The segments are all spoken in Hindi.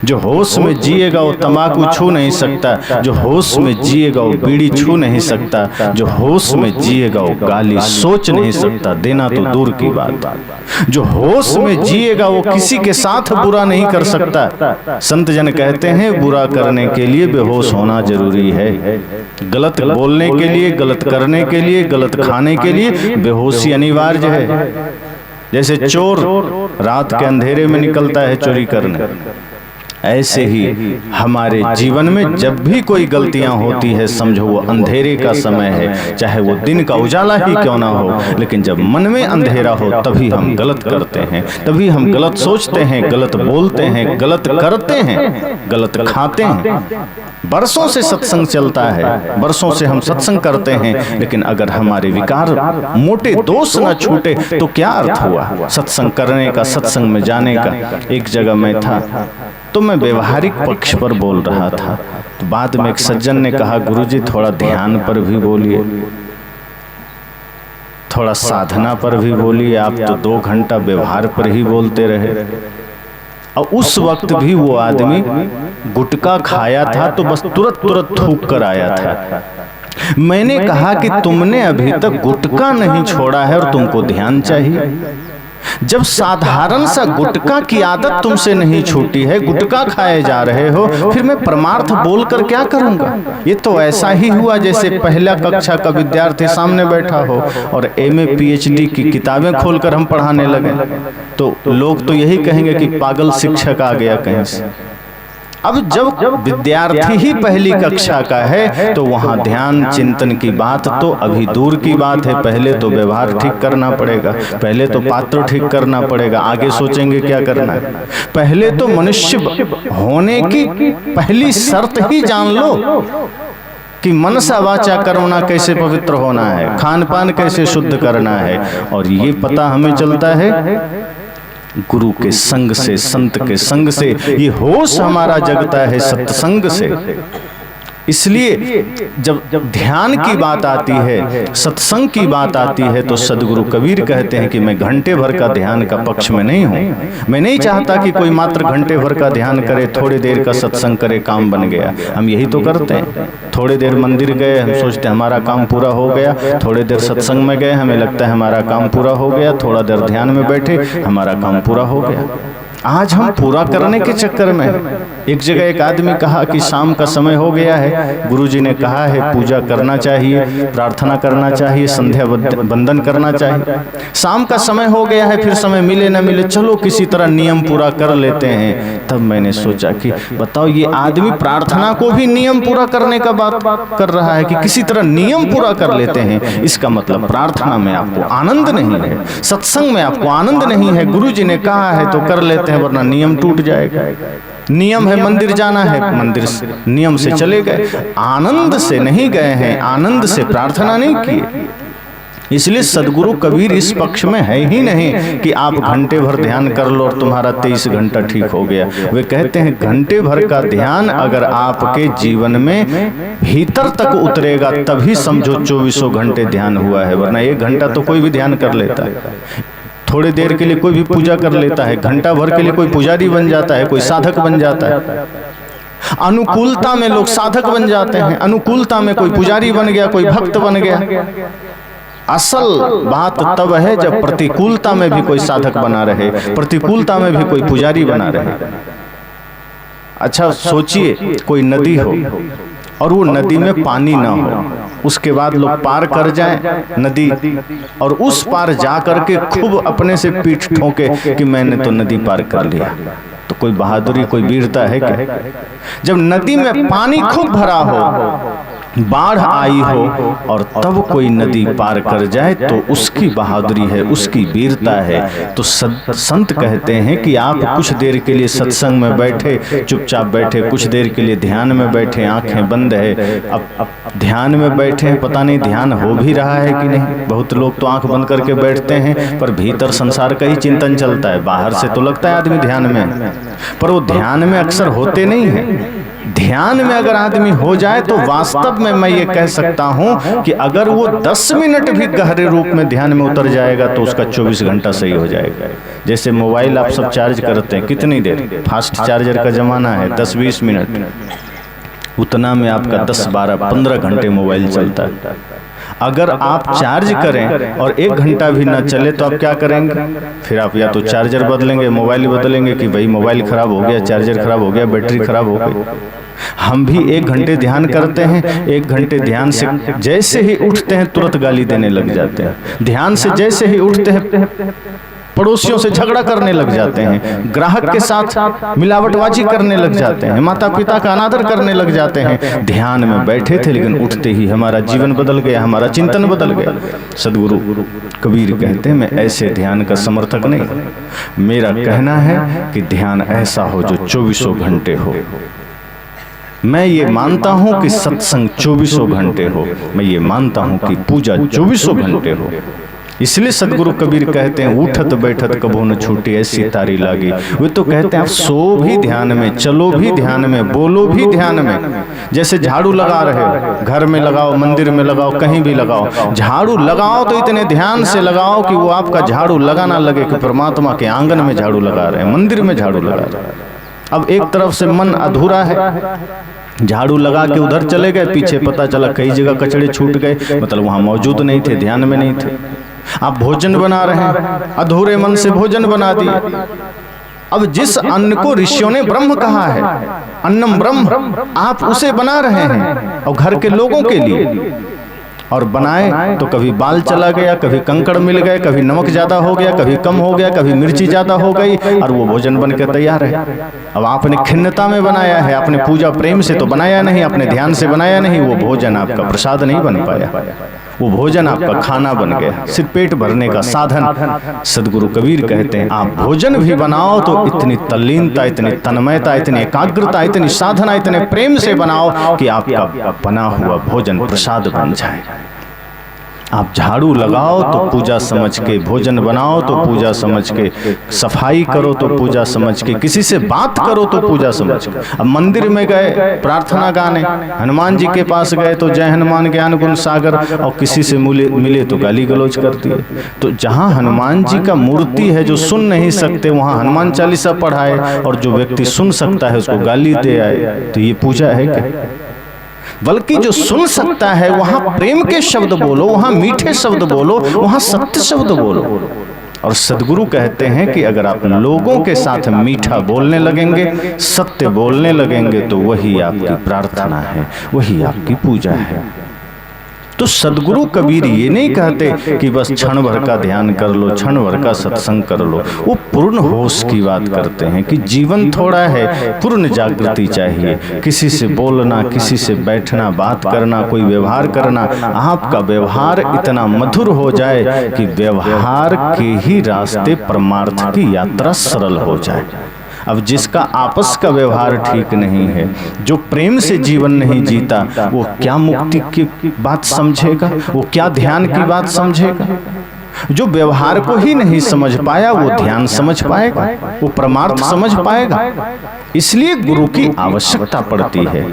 जो होश में जिएगा वो तंबाकू छू नहीं सकता, जो होश में जिएगा वो बीड़ी छू नहीं सकता, जो होश में जिएगा वो गाली सोच नहीं सकता, देना तो दूर की बात। जो होश में जिएगा वो किसी के साथ बुरा नहीं कर सकता। संत जन कहते हैं बुरा करने के लिए बेहोश होना जरूरी है। गलत बोलने के लिए, गलत करने के लिए, गलत खाने के लिए बेहोशी अनिवार्य है। जैसे चोर रात के अंधेरे में निकलता है चोरी करने, ऐसे ही हमारे जीवन में जब भी कोई गलतियां होती है समझो वो अंधेरे का समय है, चाहे वो दिन का उजाला ही क्यों ना हो, लेकिन जब मन में अंधेरा हो तभी हम गलत करते हैं, तभी हम गलत सोचते हैं, गलत बोलते हैं, गलत करते हैं, गलत खाते हैं। बरसों से सत्संग चलता है, बरसों से हम सत्संग करते हैं, लेकिन अगर हमारे विकार मोटे दोष न छूटे तो क्या अर्थ हुआ सत्संग करने का, सत्संग में जाने का। एक जगह मैं था तो मैं व्यवहारिक पक्ष पर बोल रहा था, तो बाद में एक सज्जन ने कहा गुरुजी थोड़ा ध्यान पर भी बोलिए, थोड़ा साधना पर भी बोलिए, आप तो 2 घंटा व्यवहार पर ही बोलते रहे। और उस वक्त भी वो आदमी गुटखा खाया था तो बस तुरंत थूक कर आया था। मैंने कहा कि तुमने अभी तक गुटखा नहीं छोड़ा है और तुमको ध्यान चाहिए। जब साधारण सा गुटखा की आदत तुमसे नहीं छूटी है, गुटखा खाए जा रहे हो, फिर मैं परमार्थ बोलकर क्या करूंगा। ये तो ऐसा ही हुआ जैसे पहला कक्षा का विद्यार्थी सामने बैठा हो और एमए पीएचडी की किताबें खोलकर हम पढ़ाने लगे, तो लोग तो यही कहेंगे कि पागल शिक्षक आ गया कहीं से। अब जब विद्यार्थी ही पहली कक्षा का है तो वहां ध्यान चिंतन की बात तो अभी दूर की बात है। पहले तो व्यवहार ठीक करना पड़ेगा, पहले तो पात्र ठीक करना पड़ेगा, आगे सोचेंगे क्या करना है। पहले तो मनुष्य होने की पहली शर्त ही जान लो कि मनसा वाचा कर्मणा कैसे पवित्र होना है, खान पान कैसे शुद्ध करना है। और ये पता हमें चलता है गुरु के संग से, संत के संग से, ये होश हमारा जगता है सत्संग से। इसलिए जब ध्यान की बात आती है, सत्संग की बात आती है, तो सदगुरु कबीर कहते हैं कि मैं घंटे भर का ध्यान का पक्ष में नहीं हूं। मैं नहीं चाहता कि कोई मात्र घंटे भर का ध्यान करे, थोड़ी देर का सत्संग करे, काम बन गया। हम यही तो करते हैं, थोड़ी देर मंदिर गए, हम सोचते हैं हमारा काम पूरा हो गया, थोड़ी देर सत्संग में गए, हमें लगता है हमारा काम पूरा हो गया, थोड़ा देर ध्यान में बैठे, हमारा काम पूरा हो गया। आज हम पूरा करने के चक्कर में। एक जगह एक आदमी कहा कि शाम का समय हो गया है, गुरुजी ने कहा है पूजा करना चाहिए, प्रार्थना करना चाहिए, संध्या वंदन करना चाहिए। शाम का समय हो गया है, फिर समय मिले न मिले, चलो किसी तरह नियम पूरा कर लेते हैं। तब मैंने सोचा कि बताओ ये आदमी प्रार्थना को भी नियम पूरा करने का बात कर रहा है कि किसी तरह नियम पूरा कर लेते हैं। इसका मतलब प्रार्थना में आपको आनंद नहीं है, सत्संग में आपको आनंद नहीं है। गुरुजी ने कहा है तो कर लेते हैं, वरना नियम टूट जाएगा। नियम है मंदिर जाना है, मंदिर नियम से चले गए, आनंद से नहीं गए हैं, आनंद से प्रार्थना नहीं की। इसलिए सदगुरु कबीर इस पक्ष में है ही नहीं कि आप घंटे भर ध्यान कर लो और तुम्हारा 23 घंटा ठीक हो गया। वे कहते हैं घंटे भर का ध्यान अगर आपके जीवन में भीतर तक उतरेगा तभी समझो 24 घंटे ध्यान हुआ है, वरना 1 घंटा तो कोई भी ध्यान कर लेता है, थोड़ी देर के लिए कोई भी पूजा कर लेता है, घंटा भर के लिए कोई पुजारी बन जाता है, कोई साधक बन जाता है। अनुकूलता में लोग साधक बन जाते हैं, अनुकूलता में कोई पुजारी बन गया, कोई भक्त बन गया। असल बात तब है जब प्रतिकूलता में भी कोई साधक बना रहे, प्रतिकूलता में भी कोई पुजारी बना रहे। अच्छा सोचिए कोई नदी हो और वो नदी में पानी ना हो, उसके बाद लोग पार कर जाएं नदी और उस पार जा करके खूब अपने से पीठ ठोके कि मैंने तो नदी पार कर लिया, तो कोई बहादुरी, कोई वीरता है क्या? जब नदी में पानी खूब भरा हो, बाढ़ आई हो और तब कोई नदी पार कर जाए तो उसकी बहादुरी है, उसकी वीरता है। तो संत कहते हैं कि आप कुछ देर के लिए सत्संग में बैठे, चुपचाप बैठे, कुछ देर के लिए ध्यान में बैठे, आंखें बंद है, अब ध्यान में बैठे हैं, पता नहीं ध्यान हो भी रहा है कि नहीं। बहुत लोग तो आंख बंद करके बैठते हैं पर भीतर संसार का ही चिंतन चलता है। बाहर से तो लगता है आदमी ध्यान में, पर वो ध्यान में अक्सर होते नहीं हैं। ध्यान में अगर आदमी हो जाए तो वास्तव में मैं ये कह सकता हूं कि अगर वो 10 मिनट भी गहरे रूप में ध्यान में उतर जाएगा तो उसका 24 घंटा सही हो जाएगा। जैसे मोबाइल आप सब चार्ज करते हैं, कितनी देर, फास्ट चार्जर का जमाना है, 10-20 मिनट, उतना में आपका 10, 12, 15 घंटे मोबाइल चलता है। अगर आप चार्ज करें और 1 घंटा भी ना चले तो आप क्या करेंगे? फिर आप या तो चार्जर बदलेंगे, मोबाइल बदलेंगे कि भाई मोबाइल खराब हो गया, चार्जर खराब हो गया, बैटरी खराब हो गई। हम भी 1 घंटे ध्यान करते हैं, 1 घंटे ध्यान से जैसे ही उठते हैं तुरंत गाली देने लग जाते हैं। ध्यान से जैसे ही उठते हैं पड़ोसियों से झगड़ा करने लग जाते हैं, ग्राहक के साथ मिलावटबाजी करने लग जाते हैं, माता पिता का अनादर करने लग जाते हैं। ध्यान में बैठे थे लेकिन उठते ही हमारा जीवन बदल गया, हमारा चिंतन बदल गया। सदगुरु कबीर कहते हैं, मैं ऐसे ध्यान का समर्थक नहीं। मेरा कहना है कि ध्यान ऐसा हो जो 24 घंटे हो। मैं ये मानता हूं कि सत्संग 24 घंटे हो, मैं ये मानता हूं कि पूजा 24 घंटे हो। इसलिए सदगुरु कबीर कहते हैं, उठत बैठत कबो न छूटी ऐसी तारी लागी। वे तो कहते हैं आप सो भी ध्यान में, चलो भी ध्यान में, बोलो भी ध्यान में। जैसे झाड़ू लगा रहे हो, घर में लगाओ, मंदिर में लगाओ, कहीं भी लगाओ, झाड़ू लगाओ तो इतने ध्यान से लगाओ कि वो आपका झाड़ू लगाना लगे कि परमात्मा के आंगन में झाड़ू लगा रहे हैं, मंदिर में झाड़ू लगा रहे हैं। अब एक तरफ से मन अधूरा है, झाड़ू लगा के उधर चले गए, पीछे पता चला कई जगह कचड़े छूट गए, मतलब वहां मौजूद नहीं थे, ध्यान में नहीं थे। आप भोजन बना रहे हैं, अधूरे मन से भोजन बना दिए। अब जिस अन्न को ऋषियों ने ब्रह्म कहा है, अन्नम ब्रह्म, आप उसे बना रहे हैं और घर के लोगों के लिए, और बनाए तो कभी बाल चला गया, कभी कंकड़ मिल गए, कभी नमक ज्यादा हो गया, कभी कम हो गया, कभी मिर्ची ज्यादा हो गई, और वो भोजन बन के तैयार है। अब आपने खिन्नता में बनाया है, आपने पूजा प्रेम से तो बनाया नहीं, आपने ध्यान से बनाया नहीं, वो भोजन आपका प्रसाद नहीं बन पाया, वो भोजन आपका खाना बन गया, सिर्फ पेट भरने का साधन। सदगुरु कबीर कहते हैं आप भोजन भी बनाओ तो इतनी तल्लीनता, इतनी तन्मयता, इतनी एकाग्रता, इतनी साधना, इतने प्रेम से बनाओ कि आपका बना हुआ भोजन प्रसाद बन जाए। आप झाड़ू लगाओ तो पूजा समझ के, भोजन बनाओ तो पूजा समझ के, सफाई करो तो पूजा समझ के, किसी से बात करो तो पूजा समझ के। अब मंदिर में गए प्रार्थना गाने, हनुमान जी के पास गए तो जय हनुमान ज्ञान गुण सागर, और किसी से मिले तो गाली गलौज कर दिए। तो जहाँ हनुमान जी का मूर्ति है जो सुन नहीं सकते, वहाँ हनुमान चालीसा पढ़ाए, और जो व्यक्ति सुन सकता है उसको गाली दे आए, तो ये पूजा है क्या? बल्कि जो सुन सकता है वहां प्रेम के शब्द बोलो, वहां मीठे शब्द बोलो, वहां सत्य शब्द बोलो। और सदगुरु कहते हैं कि अगर आप लोगों के साथ मीठा बोलने लगेंगे, सत्य बोलने लगेंगे, तो वही आपकी प्रार्थना है, वही आपकी पूजा है। तो सदगुरु कबीर ये नहीं कहते कि बस क्षण भर का ध्यान कर लो, क्षण भर का सत्संग कर लो। वो पूर्ण होश की बात करते हैं कि जीवन थोड़ा है, पूर्ण जागृति चाहिए। किसी से बोलना, किसी से बैठना, बात करना, कोई व्यवहार करना, आपका व्यवहार इतना मधुर हो जाए कि व्यवहार के ही रास्ते परमार्थ की यात्रा सरल हो जाए। अब जिसका आपस का व्यवहार ठीक नहीं है, जो प्रेम से जीवन नहीं जीता, वो क्या मुक्ति की बात समझेगा, वो क्या ध्यान की बात समझेगा? जो व्यवहार को ही नहीं समझ पाया वो ध्यान समझ पाएगा, वो परमार्थ समझ पाएगा। इसलिए गुरु की आवश्यकता पड़ती है।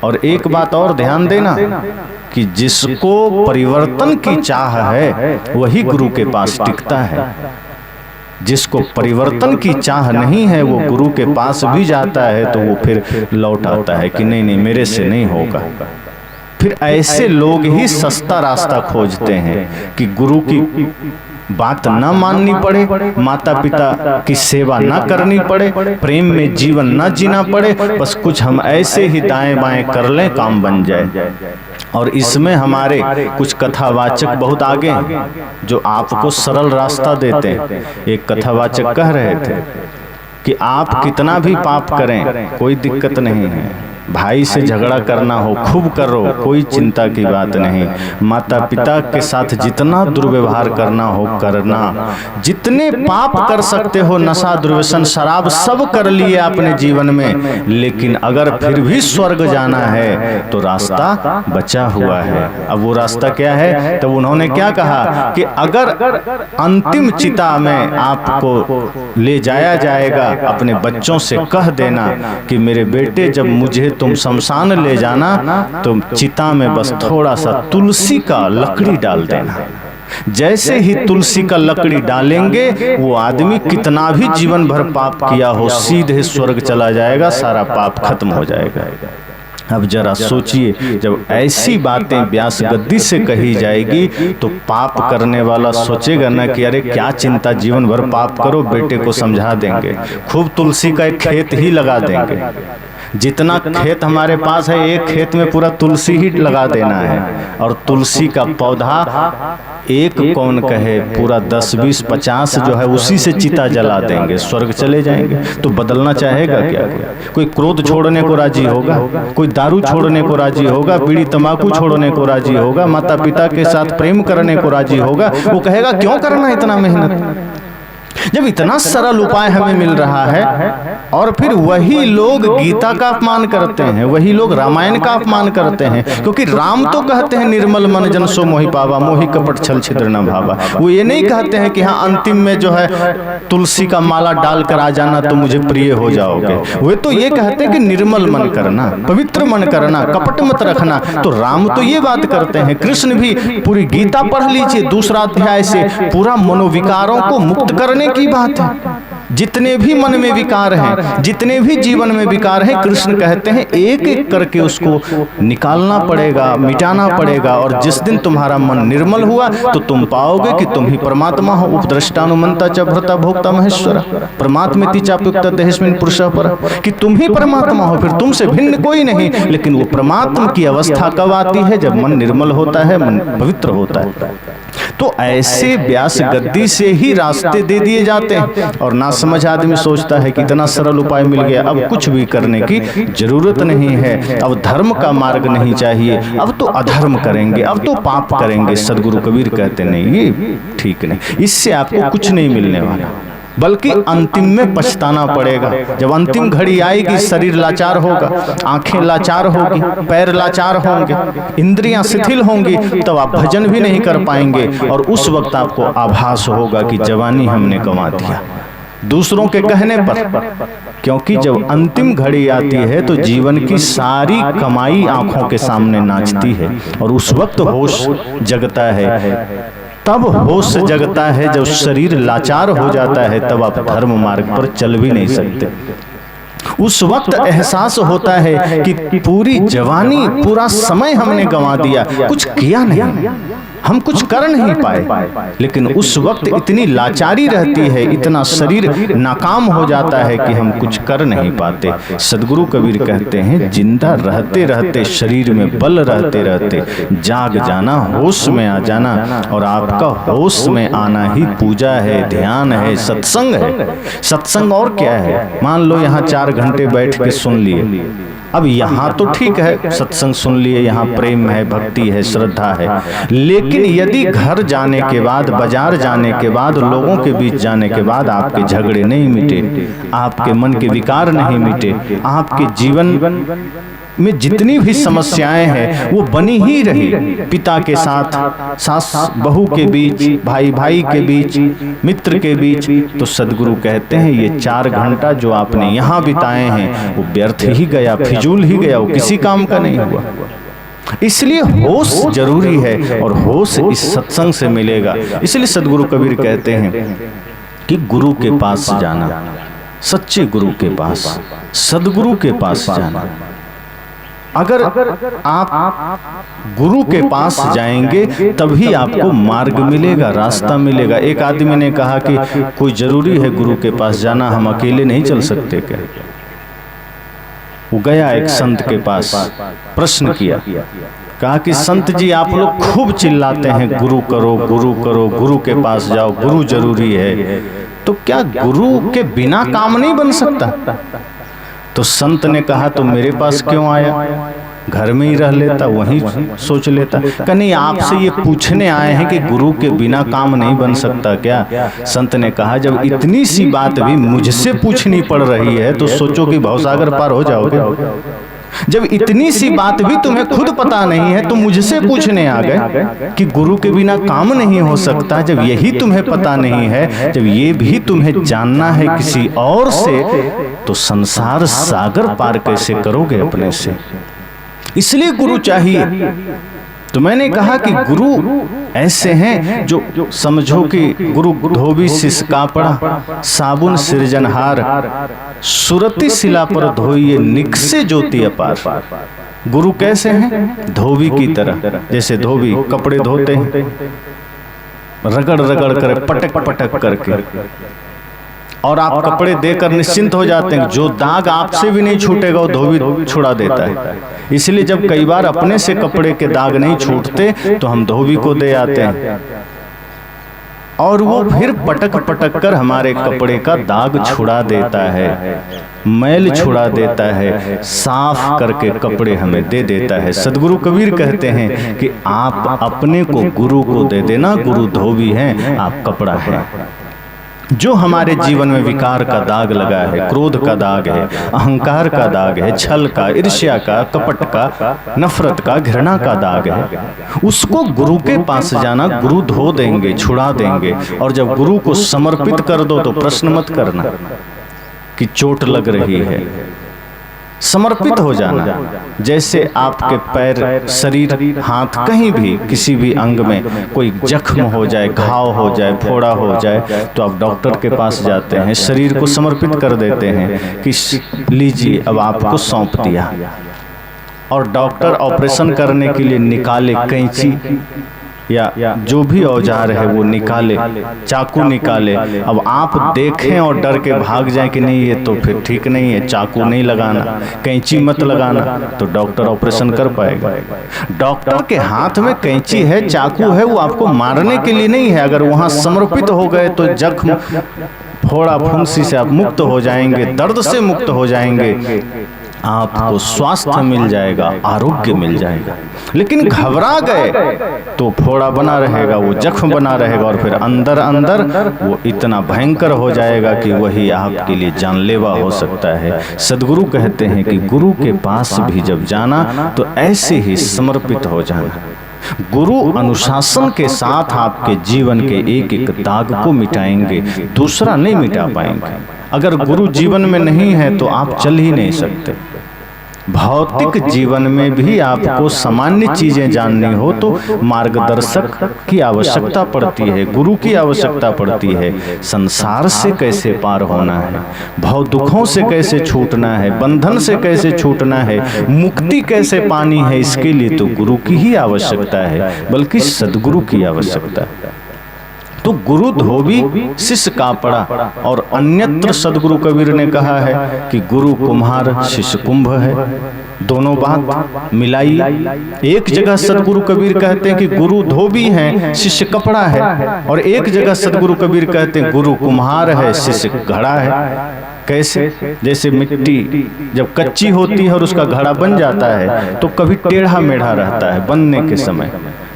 और एक बात और ध्यान देना कि जिसको परिवर्तन की चाह है वही गुरु के पास टिकता है। जिसको परिवर्तन की चाह नहीं है वो गुरु के पास भी जाता है तो वो फिर लौट आता है कि नहीं मेरे से नहीं होगा। फिर ऐसे लोग ही सस्ता रास्ता खोजते हैं कि गुरु की बात ना माननी पड़े, माता पिता की सेवा ना करनी पड़े, प्रेम में जीवन ना जीना पड़े, बस कुछ हम ऐसे ही दाएं बाएं कर लें, काम बन जाए। और इसमें हमारे कुछ कथावाचक बहुत आगे हैं जो आपको सरल रास्ता देते हैं। एक कथावाचक कह रहे थे कि आप कितना भी पाप करें कोई दिक्कत नहीं है, भाई से झगड़ा करना हो खूब करो, कोई चिंता की बात नहीं। माता पिता के साथ जितना दुर्व्यवहार करना हो करना, जितने पाप कर सकते हो, नशा दुर्व्यसन शराब सब कर लिए आपने जीवन में, लेकिन अगर फिर भी स्वर्ग जाना है तो रास्ता बचा हुआ है। अब वो रास्ता क्या है? तो उन्होंने क्या कहा कि अगर अंतिम चिता में आपको ले जाया जाएगा, अपने बच्चों से कह देना कि मेरे बेटे जब मुझे तुम शमशान ले जाना तो चिता में बस थोड़ा सा तुलसी का लकड़ी डाल देना। जैसे ही तुलसी का लकड़ी डालेंगे, वो आदमी कितना भी जीवन भर पाप किया हो सीधे स्वर्ग चला जाएगा, सारा पाप खत्म हो जाएगा। अब जरा सोचिए, जब ऐसी बातें व्यास गद्दी से कही जाएगी तो पाप करने वाला सोचेगा ना कि अरे क्या चिंता, जीवन भर पाप करो, बेटे को समझा देंगे, खूब तुलसी का एक खेत ही लगा देंगे। जितना खेत हमारे पास है, एक खेत में पूरा तुलसी ही लगा देना है, और तुलसी का पौधा एक कौन कहे पूरा 10, 20, 50 जो है उसी से चिता जला देंगे, स्वर्ग चले जाएंगे। तो बदलना चाहेगा क्या? कोई क्रोध छोड़ने को राजी होगा? कोई दारू छोड़ने को राजी होगा? बीड़ी तंबाकू छोड़ने को राजी होगा? माता पिता के साथ प्रेम करने को राजी होगा? वो कहेगा क्यों करना इतना मेहनत, जब इतना सरल उपाय हमें मिल रहा है। और फिर वही लोग गीता का अपमान करते हैं, वही लोग रामायण का अपमान करते हैं, क्योंकि राम तो कहते हैं निर्मल मन जन सो मोहि पावा, मोहि कपट छल छिद्र न भावा। वो ये नहीं कहते हैं कि हाँ अंतिम में जो है तुलसी का माला डालकर आ जाना तो मुझे प्रिय हो जाओगे। वे तो ये कहते हैं कि निर्मल मन करना, पवित्र मन करना, कपट मत रखना। तो राम तो ये बात करते हैं। कृष्ण भी पूरी गीता पढ़ लीजिए, 2 अध्याय से पूरा मनोविकारों को मुक्त करने की बात है। जितने भी मन में विकार हैं, जितने भी जीवन में विकार हैं, कृष्ण कहते हैं एक एक करके उसको निकालना पड़ेगा, मिटाना पड़ेगा। और जिस दिन तुम्हारा मन निर्मल हुआ तो तुम पाओगे कि तुम ही परमात्मा हो। उपद्रष्टानुमंता च भर्ता भोक्ता महेश्वर, परमात्मेति चाप्युक्ता देहेस्मिन् पुरुषः परः, कि तुम ही परमात्मा हो, फिर तुमसे भिन्न कोई नहीं। लेकिन वो परमात्मा की अवस्था कब आती है? जब मन निर्मल होता है, मन पवित्र होता है। तो ऐसे व्यास गद्दी से ही रास्ते दे दिए जाते हैं, और ना समझ आदमी सोचता है कि इतना सरल उपाय मिल गया, अब कुछ भी करने की जरूरत नहीं है, अब धर्म का मार्ग नहीं चाहिए, अब तो अधर्म करेंगे, अब तो पाप करेंगे। सदगुरु कबीर कहते नहीं, ये ठीक नहीं, इससे आपको कुछ नहीं मिलने वाला, बल्कि अंतिम में पछताना पड़ेगा। जब अंतिम घड़ी आएगी, शरीर लाचार होगा, आंखें लाचार होगी, पैर लाचार होंगे, इंद्रियां शिथिल होंगी, तब आप भजन भी नहीं कर पाएंगे। और उस वक्त आपको आभास होगा कि जवानी हमने गंवा दिया दूसरों के कहने पर। क्योंकि जब अंतिम घड़ी आती है तो जीवन की सारी कमाई आंखों के सामने नाचती है, और उस वक्त होश जगता है। तब होश जगता है जब शरीर लाचार हो जाता है, तब आप धर्म मार्ग पर चल भी नहीं सकते। उस वक्त एहसास होता है कि पूरी जवानी, पूरा समय हमने गंवा दिया, कुछ किया नहीं, हम कुछ कर नहीं पाए। लेकिन उस वक्त इतनी लाचारी रहती है, इतना शरीर नाकाम हो जाता है कि हम कुछ कर नहीं पाते। सदगुरु कबीर कहते हैं, जिंदा रहते रहते, शरीर में बल रहते रहते जाग जाना, होश में आ जाना। और आपका होश में आना ही पूजा है, ध्यान है, सत्संग है। सत्संग और क्या है? मान लो यहाँ 4 घंटे बैठ के सुन लिए, अब यहाँ तो ठीक है, सत्संग सुन लिए, यहाँ प्रेम है, भक्ति है, श्रद्धा है। लेकिन यदि घर जाने के बाद, बाजार जाने के बाद, लोगों के बीच जाने के बाद आपके झगड़े नहीं मिटे, आपके मन के विकार नहीं मिटे, आपके जीवन में जितनी भी समस्याएं हैं वो बनी ही रही, पिता के साथ, सास बहू के बीच, भाई भाई के बीच, मित्र के बीच, तो सदगुरु कहते हैं ये 4 घंटा जो आपने यहाँ बिताए हैं वो व्यर्थ ही गया, फिजूल ही गया, वो किसी काम का नहीं हुआ। इसलिए होश जरूरी है, और होश इस सत्संग से मिलेगा। इसलिए सदगुरु कबीर कहते हैं कि गुरु के पास जाना, सच्चे गुरु के पास, सदगुरु के पास जाना। अगर आप गुरु के पास जाएंगे तभी आपको मार्ग मिलेगा, रास्ता मिलेगा। एक आदमी ने कहा कि कोई जरूरी है गुरु के पास जाना, हम अकेले नहीं चल सकते क्या? वो गया एक संत के पास, प्रश्न किया, कहा कि संत जी आप लोग खूब चिल्लाते हैं गुरु करो, गुरु करो, गुरु के पास जाओ, गुरु जरूरी है, तो क्या गुरु के बिना काम नहीं बन सकता? तो संत ने कहा तो मेरे पास क्यों आया, घर में ही रह लेता, वहीं सोच लेता। नहीं, आपसे ये पूछने आए हैं कि गुरु के बिना काम नहीं बन सकता क्या? संत ने कहा जब इतनी सी बात भी मुझसे पूछनी पड़ रही है तो सोचो कि भवसागर पार हो जाओगे। जब इतनी सी बात भी तुम्हें खुद पता नहीं है तो मुझसे पूछने आ गए कि गुरु के बिना काम नहीं हो सकता। जब यही तुम्हें पता नहीं है, जब ये भी तुम्हें जानना है किसी और से, तो संसार सागर पार कैसे करोगे अपने से? इसलिए गुरु चाहिए। तो मैंने कहा कि गुरु ऐसे हैं जो समझो कि गुरु धोबी सिस कापड़ा, साबुन सिरजनहार, सुरति शिला पर धोइए निकसे ज्योति अपार। गुरु कैसे हैं? धोबी की तरह। जैसे धोबी कपड़े धोते हैं, रगड़ रगड़ कर, पटक पटक करके, और आप कपड़े देकर निश्चिंत हो जाते हैं। जो दाग आपसे भी नहीं छूटेगा वो धोबी छुड़ा देता है। इसलिए जब कई बार अपने से कपड़े के दाग नहीं छूटते तो हम धोबी को दे आते हैं, और वो फिर पटक पटक कर हमारे कपड़े का दाग छुड़ा देता है, मैल छुड़ा देता है, साफ करके कपड़े हमें दे देता है। सदगुरु कबीर कहते हैं कि आप अपने को गुरु को दे देना, गुरु धोबी हैं, आप कपड़ा है। जो हमारे जीवन में विकार का दाग लगा है, क्रोध का दाग है, अहंकार का दाग है, छल का, ईर्ष्या का, कपट का, नफरत का, घृणा का दाग है, उसको गुरु के पास जाना, गुरु धो देंगे, छुड़ा देंगे। और जब गुरु को समर्पित कर दो तो प्रश्न मत करना कि चोट लग रही है, समर्पित हो जाना। जैसे आपके पैर, शरीर, हाथ, कहीं भी किसी भी अंग में कोई जख्म हो जाए, घाव हो जाए, फोड़ा हो जाए, तो आप डॉक्टर के पास जाते हैं, शरीर को समर्पित कर देते हैं कि लीजिए, अब आपको सौंप दिया। और डॉक्टर ऑपरेशन करने के लिए निकाले कैंची या जो भी औजार है वो निकाले, चाकू निकाले। अब आप देखें और डर के भाग जाएं कि नहीं ये तो फिर ठीक नहीं है, चाकू नहीं लगाना, कैंची मत लगाना, तो डॉक्टर ऑपरेशन कर पाएगा? डॉक्टर के हाथ में कैंची है, चाकू है, वो आपको मारने के लिए नहीं है। अगर वहां समर्पित हो गए तो जख्म, फोड़ा, फुंसी से आप मुक्त हो जाएंगे, दर्द से मुक्त हो जाएंगे, आपको स्वास्थ्य मिल जाएगा, आरोग्य मिल जाएगा। लेकिन घबरा गए तो फोड़ा बना रहेगा, वो जख्म बना रहेगा, और फिर अंदर अंदर वो इतना भयंकर हो जाएगा कि वही आपके लिए जानलेवा हो सकता है। सदगुरु कहते हैं कि गुरु के पास भी जब जाना तो ऐसे ही समर्पित हो जाना। गुरु अनुशासन के साथ आपके जीवन के एक एक दाग को मिटाएंगे, दूसरा नहीं मिटा पाएंगे। अगर गुरु जीवन में नहीं है तो आप चल ही नहीं सकते। भौतिक जीवन में भी आपको सामान्य चीजें जाननी हो तो मार्गदर्शक की आवश्यकता पड़ती है, गुरु की आवश्यकता पड़ती है। संसार से कैसे पार होना है, भव दुखों से कैसे छूटना है, बंधन से कैसे छूटना है, मुक्ति कैसे पानी है, इसके लिए तो गुरु की ही आवश्यकता है, बल्कि सदगुरु की आवश्यकता है। तो गुरु धोबी शिष्य कापड़ा, और अन्यत्र सदगुरु कबीर ने कहा है कि गुरु कुम्हार शिष्य कुंभ है। दोनों बात मिलाई। एक जगह सदगुरु कबीर कहते हैं कि गुरु धोबी हैं, शिष्य कपड़ा है, और एक जगह सदगुरु कबीर कहते हैं गुरु कुम्हार है, शिष्य घड़ा है। कैसे? जैसे मिट्टी जब कच्ची होती है और उसका घड़ा बन जाता है तो कभी टेढ़ा मेढ़ा रहता है बनने के समय,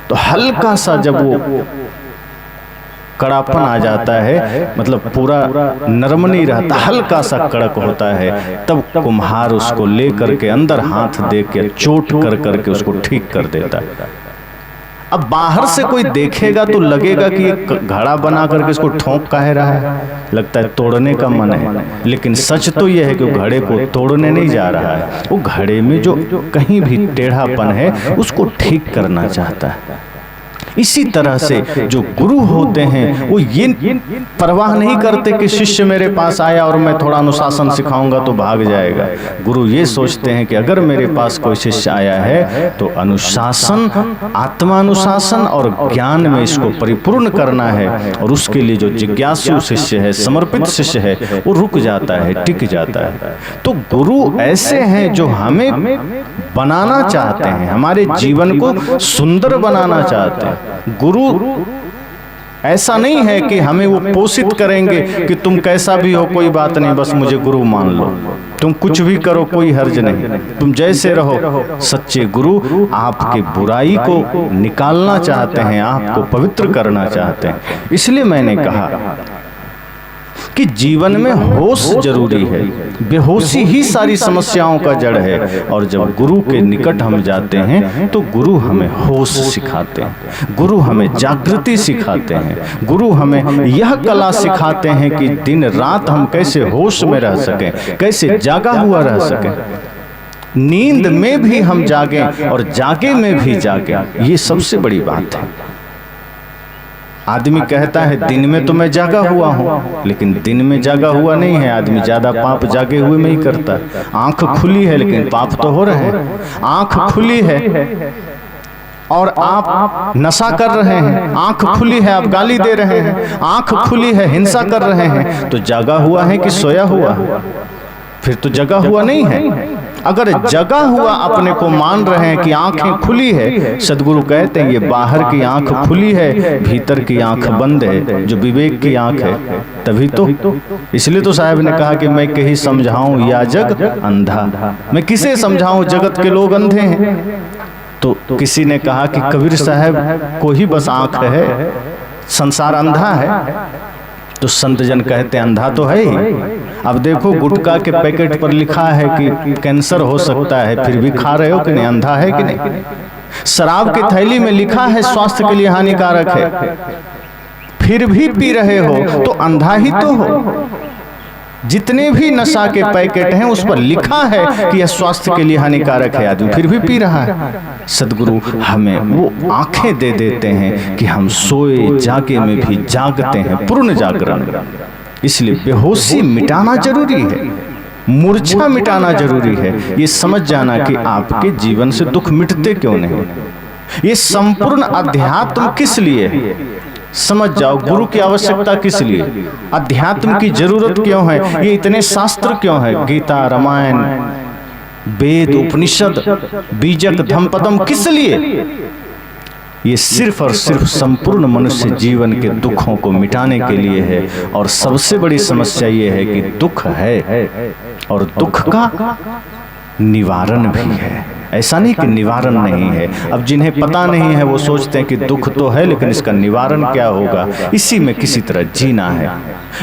तो हल्का सा जब वो कड़ापन आ जाता है, मतलब पूरा नरम नहीं रहता, हल्का सा कड़क होता है, तब कुम्हार उसको ले करके अंदर हाथ दे के चोट कर करके उसको ठीक कर देता है। अब बाहर से कोई देखेगा तो लगेगा कि ये घड़ा बना करके इसको ठोंक काहे रहा है, लगता है तोड़ने का मन है। लेकिन सच तो यह है कि वो घड़े को तोड़ने नहीं जा रहा है, वो घड़े में जो कहीं भी टेढ़ापन है उसको ठीक करना चाहता है। इसी तरह से जो गुरु होते हैं वो ये परवाह नहीं करते कि शिष्य मेरे पास आया और मैं थोड़ा अनुशासन सिखाऊंगा तो भाग जाएगा। गुरु ये सोचते हैं कि अगर मेरे पास कोई शिष्य आया है तो अनुशासन, आत्मानुशासन और ज्ञान में इसको परिपूर्ण करना है, और उसके लिए जो जिज्ञासु शिष्य है, समर्पित शिष्य है, वो रुक जाता है, टिक जाता है। तो गुरु ऐसे हैं जो हमें बनाना चाहते हैं, हमारे जीवन को सुंदर बनाना चाहते हैं। गुरु ऐसा नहीं है कि हमें वो पोषित करेंगे कि तुम कैसा भी हो कोई बात नहीं, बस मुझे गुरु मान लो, तुम कुछ भी करो कोई हर्ज नहीं, तुम जैसे रहो। सच्चे गुरु आपके बुराई को निकालना चाहते हैं, आपको पवित्र करना चाहते हैं। इसलिए मैंने कहा कि जीवन में होश जरूरी है। बेहोशी ही सारी समस्याओं का जड़ है। और जब गुरु के निकट हम जाते हैं तो गुरु हमें होश सिखाते हैं, गुरु हमें जागृति सिखाते हैं, गुरु हमें यह कला सिखाते हैं कि दिन रात हम कैसे होश में रह सकें, कैसे जागा हुआ रह सकें, नींद में भी हम जागें और जागे में भी जागें। ये सबसे बड़ी बात है। आदमी कहता है दिन में तो मैं जागा हुआ हूँ, लेकिन दिन में जागा हुआ नहीं है। आदमी ज्यादा पाप जागे हुए में ही करता है। आंख खुली है लेकिन पाप तो हो रहे हैं। आंख खुली है और आप नशा कर रहे हैं, आंख खुली है आप गाली दे रहे हैं, आंख खुली है हिंसा कर रहे हैं, तो जागा हुआ है कि सोया हुआ? फिर तो जगा हुआ नहीं है। अगर जगा हुआ अपने को मान रहे हैं कि आंखें खुली है, सदगुरु कहते हैं ये बाहर की आंख खुली है, भीतर की आंख बंद है, जो विवेक की आंख है। तभी तो इसलिए तो साहब ने कहा कि मैं कहीं समझाऊं या जग अंधा, मैं किसे समझाऊं जगत के लोग अंधे हैं। तो किसी ने कहा कि कबीर साहब को ही बस आंख है, संसार अंधा है। तो संत जन कहते हैं अंधा तो है ही। अब देखो गुटखा के पैकेट पर लिखा है कि कैंसर हो सकता है, फिर भी खा रहे हो कि नहीं? अंधा है कि नहीं? शराब की थैली में लिखा है स्वास्थ्य के लिए हानिकारक है, फिर भी पी रहे हो, तो अंधा ही तो हो। जितने भी नशा के पैकेट हैं उस पर लिखा है कि यह स्वास्थ्य के लिए हानिकारक है, आदमी फिर भी पी रहा है। सदगुरु हमें वो आंखें दे देते हैं कि हम सोए जागे में भी जागते हैं, पूर्ण जागरण। इसलिए बेहोशी मिटाना जरूरी है, मूर्छा मिटाना जरूरी है। ये समझ जाना कि आपके जीवन से दुख मिटते क्यों नहीं। ये संपूर्ण अध्यात्म किस लिए है, समझ जाओ। गुरु की आवश्यकता किस लिए, अध्यात्म की जरूरत क्यों है, ये इतने शास्त्र क्यों है, गीता, रामायण, वेद, उपनिषद, बीजक, धम्मपदम, किस लिए? ये सिर्फ और सिर्फ संपूर्ण मनुष्य जीवन के दुखों को मिटाने के लिए है। और सबसे बड़ी समस्या ये है कि दुख है और दुख का निवारण भी है। ऐसा नहीं कि निवारण नहीं है। अब जिन्हें पता नहीं है वो सोचते हैं कि दुख तो है लेकिन इसका निवारण क्या होगा, इसी में किसी तरह जीना है।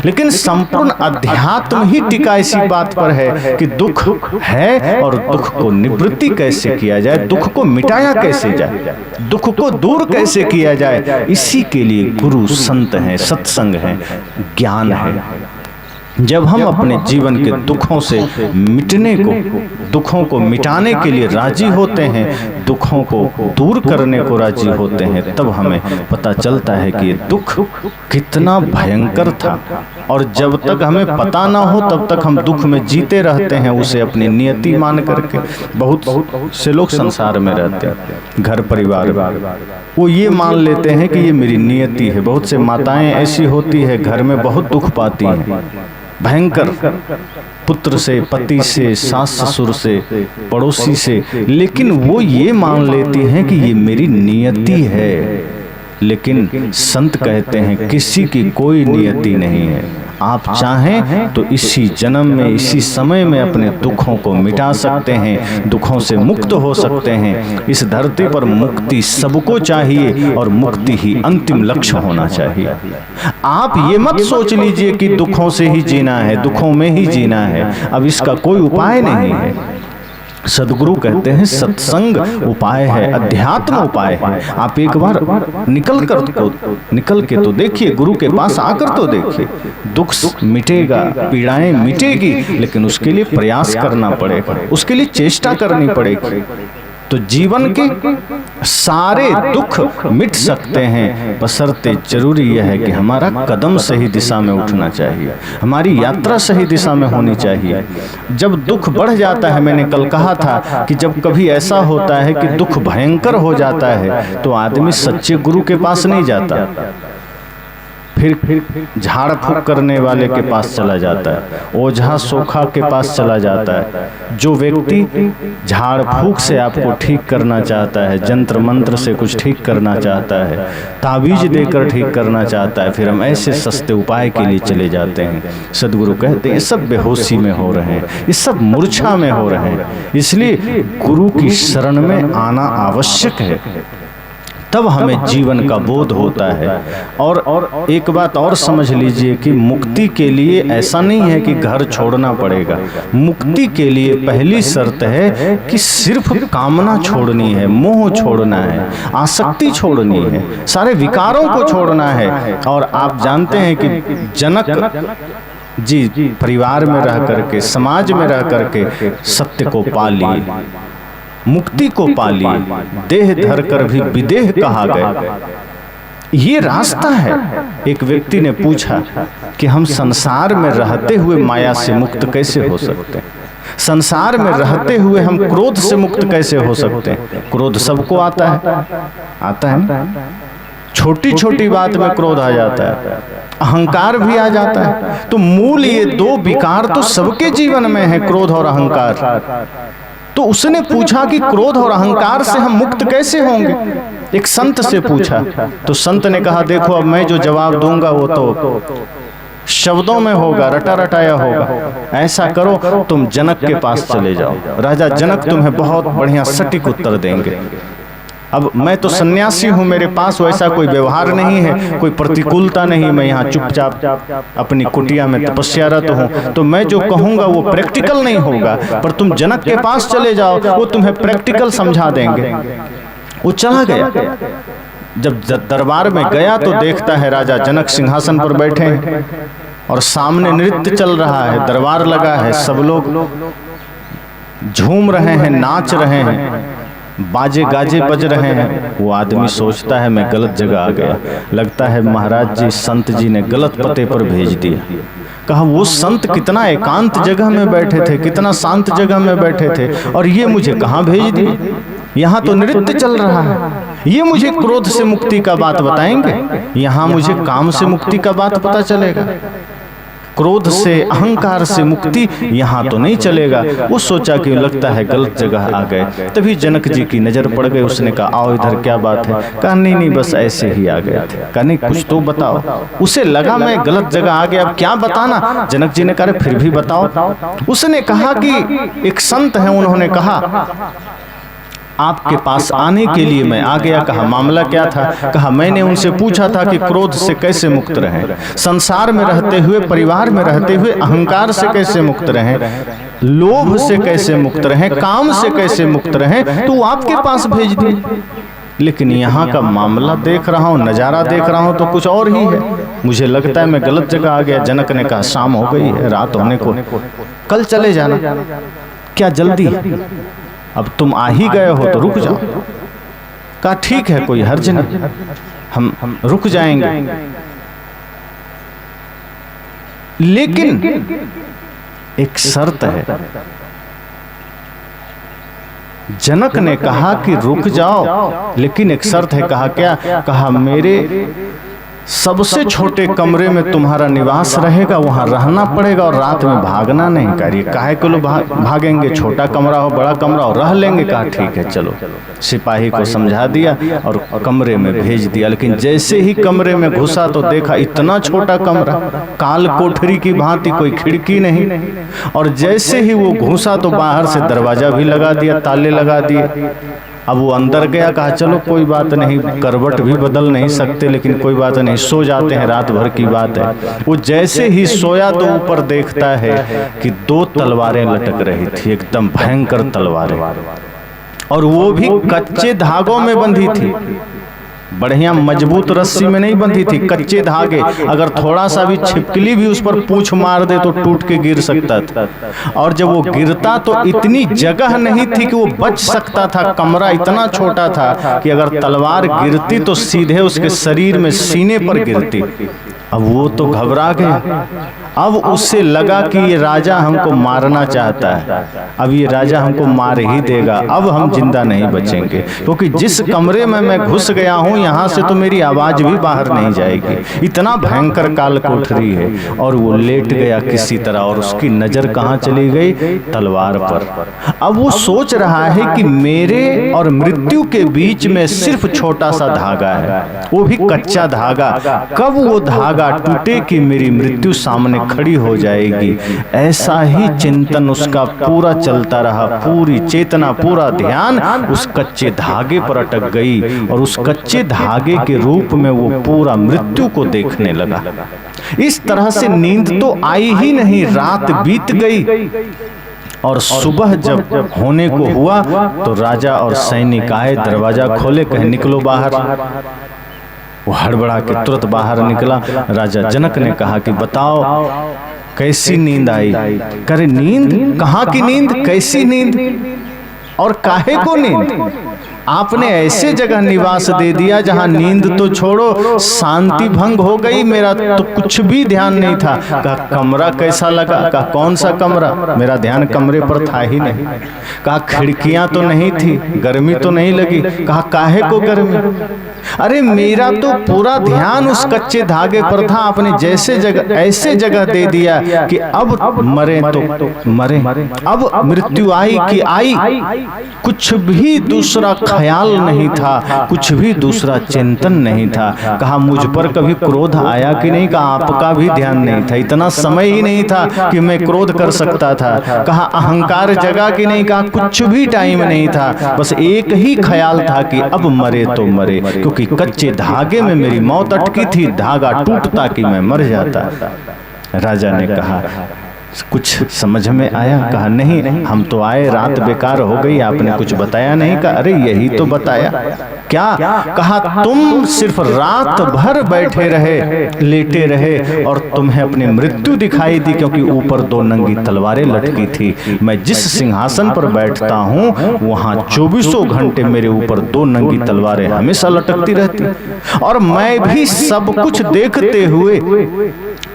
लेकिन संपूर्ण अध्यात्म ही टिका इसी बात पर है कि दुख है और दुख को निवृत्ति कैसे किया जाए, दुख को मिटाया कैसे जाए, दुख को दूर कैसे किया जाए। इसी के लिए गुरु संत हैं, सत्संग है, ज्ञान है। जब हम अपने जीवन के दुखों से मिटने को, दुखों को मिटाने के लिए राजी होते हैं, दुखों को दूर करने को राजी होते हैं, तब हमें पता चलता है कि ये दुख कितना भयंकर था। और जब तक हमें पता ना हो तब तक हम दुख में जीते रहते हैं, उसे अपनी नियति मान करके। बहुत से लोग संसार में रहते हैं, घर परिवार, वो ये मान लेते हैं कि ये मेरी नियति है। बहुत से माताएं ऐसी होती है, घर में बहुत दुख पाती हैं, भयंकर, पुत्र से, पति से, सास ससुर से, पड़ोसी से, लेकिन वो ये मान लेती हैं कि ये मेरी नियति है। लेकिन संत कहते हैं किसी की कोई नियति नहीं है। आप चाहें तो इसी जन्म में, इसी समय में अपने दुखों को मिटा सकते हैं, दुखों से मुक्त हो सकते हैं। इस धरती पर मुक्ति सबको चाहिए और मुक्ति ही अंतिम लक्ष्य होना चाहिए। आप ये मत सोच लीजिए कि दुखों से ही जीना है, दुखों में ही जीना है। अब इसका कोई उपाय नहीं है। सदगुरु कहते हैं सत्संग उपाय है, अध्यात्म उपाय है। आप एक बार निकल के तो देखिए, गुरु के पास आकर तो देखिए। दुख मिटेगा, पीड़ाएं मिटेगी, लेकिन उसके लिए प्रयास करना पड़ेगा, उसके लिए चेष्टा करनी पड़ेगी। तो जीवन के सारे दुख मिट सकते हैं, बशर्ते जरूरी यह है कि हमारा कदम सही दिशा में उठना चाहिए, हमारी यात्रा सही दिशा में होनी चाहिए। जब दुख बढ़ जाता है, मैंने कल कहा था कि जब कभी ऐसा होता है कि दुख भयंकर हो जाता है तो आदमी सच्चे गुरु के पास नहीं जाता, फिर झाड़ फूक करने वाले के पास चला जाता है, ओझा सोखा के पास चला जाता है। जो व्यक्ति झाड़ फूक से आपको ठीक करना चाहता है, जंत्र मंत्र से कुछ ठीक करना चाहता है, ताबीज देकर ठीक करना चाहता है, फिर हम ऐसे सस्ते उपाय के लिए चले जाते हैं। सदगुरु कहते हैं ये सब बेहोशी में हो रहे हैं, ये सब मूर्छा में हो रहे हैं। इसलिए गुरु की शरण में आना आवश्यक है, तब हमें जीवन का बोध होता है। और एक बात और समझ लीजिए कि मुक्ति के लिए ऐसा नहीं है कि घर छोड़ना पड़ेगा। मुक्ति के लिए पहली शर्त है कि सिर्फ कामना छोड़नी है, मोह छोड़ना है, आसक्ति छोड़नी है, सारे विकारों को छोड़ना है। और आप जानते हैं कि जनक जी परिवार में रह करके, समाज में रह करके सत्य को पा लिए, मुक्ति को पा लिए, देह धर कर भी विदेह कहा गया। ये रास्ता है। एक व्यक्ति ने पूछा कि हम संसार में रहते हुए माया से मुक्त कैसे हो सकते हैं? संसार में रहते हुए हम क्रोध से मुक्त कैसे हो सकते हैं? क्रोध सबको आता है ना? छोटी छोटी बात में क्रोध आ जाता है, अहंकार भी आ जाता है। तो मूल ये दो विकार तो सबके जीवन में है, क्रोध और अहंकार। तो उसने पूछा कि क्रोध और अहंकार से हम मुक्त कैसे होंगे? एक संत से पूछा, तो संत ने कहा देखो अब मैं जो जवाब दूंगा वो तो शब्दों में होगा, रटा रटाया होगा। ऐसा करो तुम जनक के पास चले जाओ, राजा जनक तुम्हें बहुत बढ़िया सटीक उत्तर देंगे। अब मैं तो सन्यासी हूँ, मेरे पास वैसा कोई व्यवहार नहीं है, कोई प्रतिकूलता नहीं, मैं यहाँ चुपचाप अपनी कुटिया में तपस्यारत हूँ, तो मैं जो कहूँगा वो प्रैक्टिकल नहीं होगा। पर तुम जनक के पास चले जाओ, वो तुम्हें प्रैक्टिकल समझा देंगे। वो चला गया। जब दरबार में गया तो देखता है राजा जनक सिंहासन पर बैठे हैं और सामने नृत्य चल रहा है, दरबार लगा है, सब लोग झूम रहे हैं, नाच रहे हैं, बाजे गाजे बज रहे हैं। वो आदमी सोचता है मैं गलत जगह आ गया, लगता है महाराज जी संत जी ने गलत पते पर भेज दिया। कहा वो संत कितना एकांत जगह में बैठे थे, कितना शांत जगह में बैठे थे, और ये मुझे कहाँ भेज दिए? यहाँ तो नृत्य चल रहा है। ये मुझे क्रोध से मुक्ति का बात बताएंगे, यहाँ मुझे काम से मुक्ति का बात पता चलेगा। क्रोध से अहंकार से मुक्ति यहाँ तो नहीं चलेगा। वो सोचा कि लगता है गलत जगह आ गए। तभी जनक जी की नजर पड़ गई। उसने कहा आओ इधर, क्या बात है? कहा नहीं बस ऐसे ही आ गए थे। कहा नहीं कुछ तो बताओ। उसे लगा मैं गलत जगह आ गया, अब क्या बताना? जनक जी ने कहा फिर भी बताओ। उसने कहा कि एक संत है, उन्होंने कहा आपके पास आने के लिए मैं आ गया। कहा मामला क्या था? कहा मैंने उनसे पूछा था कि क्रोध से कैसे मुक्त रहें, संसार में रहते हुए, परिवार में रहते हुए अहंकार से कैसे मुक्त रहें, लोभ से कैसे मुक्त रहें, काम से कैसे मुक्त रहें, तो वो आपके पास भेज दिए। लेकिन यहाँ का मामला देख रहा हूँ, नज़ारा देख रहा हूँ तो कुछ और ही है। मुझे लगता है मैं गलत जगह आ गया। जनक ने कहा शाम हो गई है, रात होने को, कल चले जाना। क्या जल्दी? अब तुम आ ही गए हो तो रुक जाओ। कहा ठीक है कोई हर्ज नहीं, हम रुक जाएंगे। लेकिन एक शर्त है। जनक ने कहा कि रुक जाओ, लेकिन एक शर्त है। कहा क्या? कहा मेरे सबसे छोटे कमरे में तुम्हारा निवास रहेगा, वहां रहना पड़ेगा और रात में भागना नहीं। करिए काहे को लोग भागेंगे, छोटा कमरा हो बड़ा कमरा हो, रह लेंगे। कहा ठीक है चलो। सिपाही को समझा दिया और कमरे में भेज दिया। लेकिन जैसे ही कमरे में घुसा तो देखा इतना छोटा कमरा, काल कोठरी की भांति, कोई खिड़की नहीं। और जैसे ही वो घुसा तो बाहर से दरवाजा भी लगा दिया, ताले लगा दिए। अब वो अंदर गया। कहा चलो कोई बात नहीं, करवट भी बदल नहीं सकते, लेकिन कोई बात नहीं, सो जाते हैं, रात भर की बात है। वो जैसे ही सोया तो ऊपर देखता है कि 2 तलवारें लटक रही थी, एकदम भयंकर तलवारें, और वो भी कच्चे धागों में बंधी थी। बढ़िया मजबूत रस्सी में नहीं बंधी थी, कच्चे धागे। अगर थोड़ा सा भी छिपकली भी उस पर पूंछ मार दे तो टूट के गिर सकता था। और जब वो गिरता तो इतनी जगह नहीं थी कि वो बच सकता था। कमरा इतना छोटा था कि अगर तलवार गिरती तो सीधे उसके शरीर में, सीने पर गिरती। अब वो तो घबरा गया। अब उससे लगा कि ये राजा हमको मारना चाहता है, अब ये राजा हमको मार ही देगा, अब हम जिंदा नहीं बचेंगे, क्योंकि जिस कमरे में मैं घुस गया हूं यहां से तो मेरी आवाज भी बाहर नहीं जाएगी, इतना भयंकर काल कोठरी है। और वो लेट गया किसी तरह, और उसकी नजर कहां चली गई? तलवार पर। अब वो सोच रहा है कि मेरे और मृत्यु के बीच में सिर्फ छोटा सा धागा है, वो भी कच्चा धागा। कब वो धागा टूटे कि मेरी मृत्यु सामने खड़ी हो जाएगी। ऐसा ही चिंतन उसका पूरा चलता रहा, पूरी चेतना, पूरा ध्यान उस कच्चे धागे पर अटक गई, और उस कच्चे धागे के रूप में वो पूरा मृत्यु को देखने लगा। इस तरह से नींद तो आई ही नहीं, रात बीत गई, और सुबह जब होने को हुआ तो राजा और सैनिक आए, दरवाजा खोले, कहे निकलो बाहर। वो हड़बड़ा के तुरंत बाहर निकला। राजा जनक ने कहा कि बताओ कैसी नींद आई? करे नींद? कहाँ की नींद? कैसी नींद? और काहे को नींद? आपने ऐसे जगह निवास दे दिया जहां नींद तो छोड़ो, शांति भंग हो गई, मेरा तो कुछ भी ध्यान नहीं था। कहा कमरा कैसा लगा? कहा कौन सा कमरा? मेरा ध्यान कमरे पर था ही नहीं। कहा खिड़कियां तो नहीं थी, गर्मी तो नहीं लगी? कहा काहे को गर्मी? अरे मेरा तो पूरा ध्यान उस कच्चे धागे पर था, आपने जैसे जगह ऐसे जगह दे दिया कि अब मरे तो मरे, अब मृत्यु आई कि आई, कुछ भी दूसरा ख्याल नहीं था, कुछ भी दूसरा चिंतन नहीं था। कहा मुझ पर कभी क्रोध आया कि नहीं? कहा आपका भी ध्यान नहीं था, इतना समय ही नहीं था कि मैं क्रोध कर सकता था। कहा अहंकार जगा कि नहीं? कहा कुछ भी टाइम नहीं था, बस एक ही ख्याल था कि अब मरे तो मरे, क्योंकि कच्चे धागे में मेरी मौत अटकी थी, धागा टूटता कि मैं मर जाता। राजा ने कहा कुछ समझ में आया? कहा नहीं, हम तो आए, रात बेकार हो गई, आपने कुछ बताया नहीं। कहा अरे यही तो बताया। क्या? कहा तुम सिर्फ रात भर बैठे रहे, लेटे रहे, और तुम्हें अपनी मृत्यु दिखाई दी, क्योंकि ऊपर दो नंगी तलवारें लटकी थी। मैं जिस सिंहासन पर बैठता हूं वहां 24 घंटे मेरे ऊपर दो नंगी तलवारें हमेशा लटकती रहती, और मैं भी सब कुछ देखते हुए,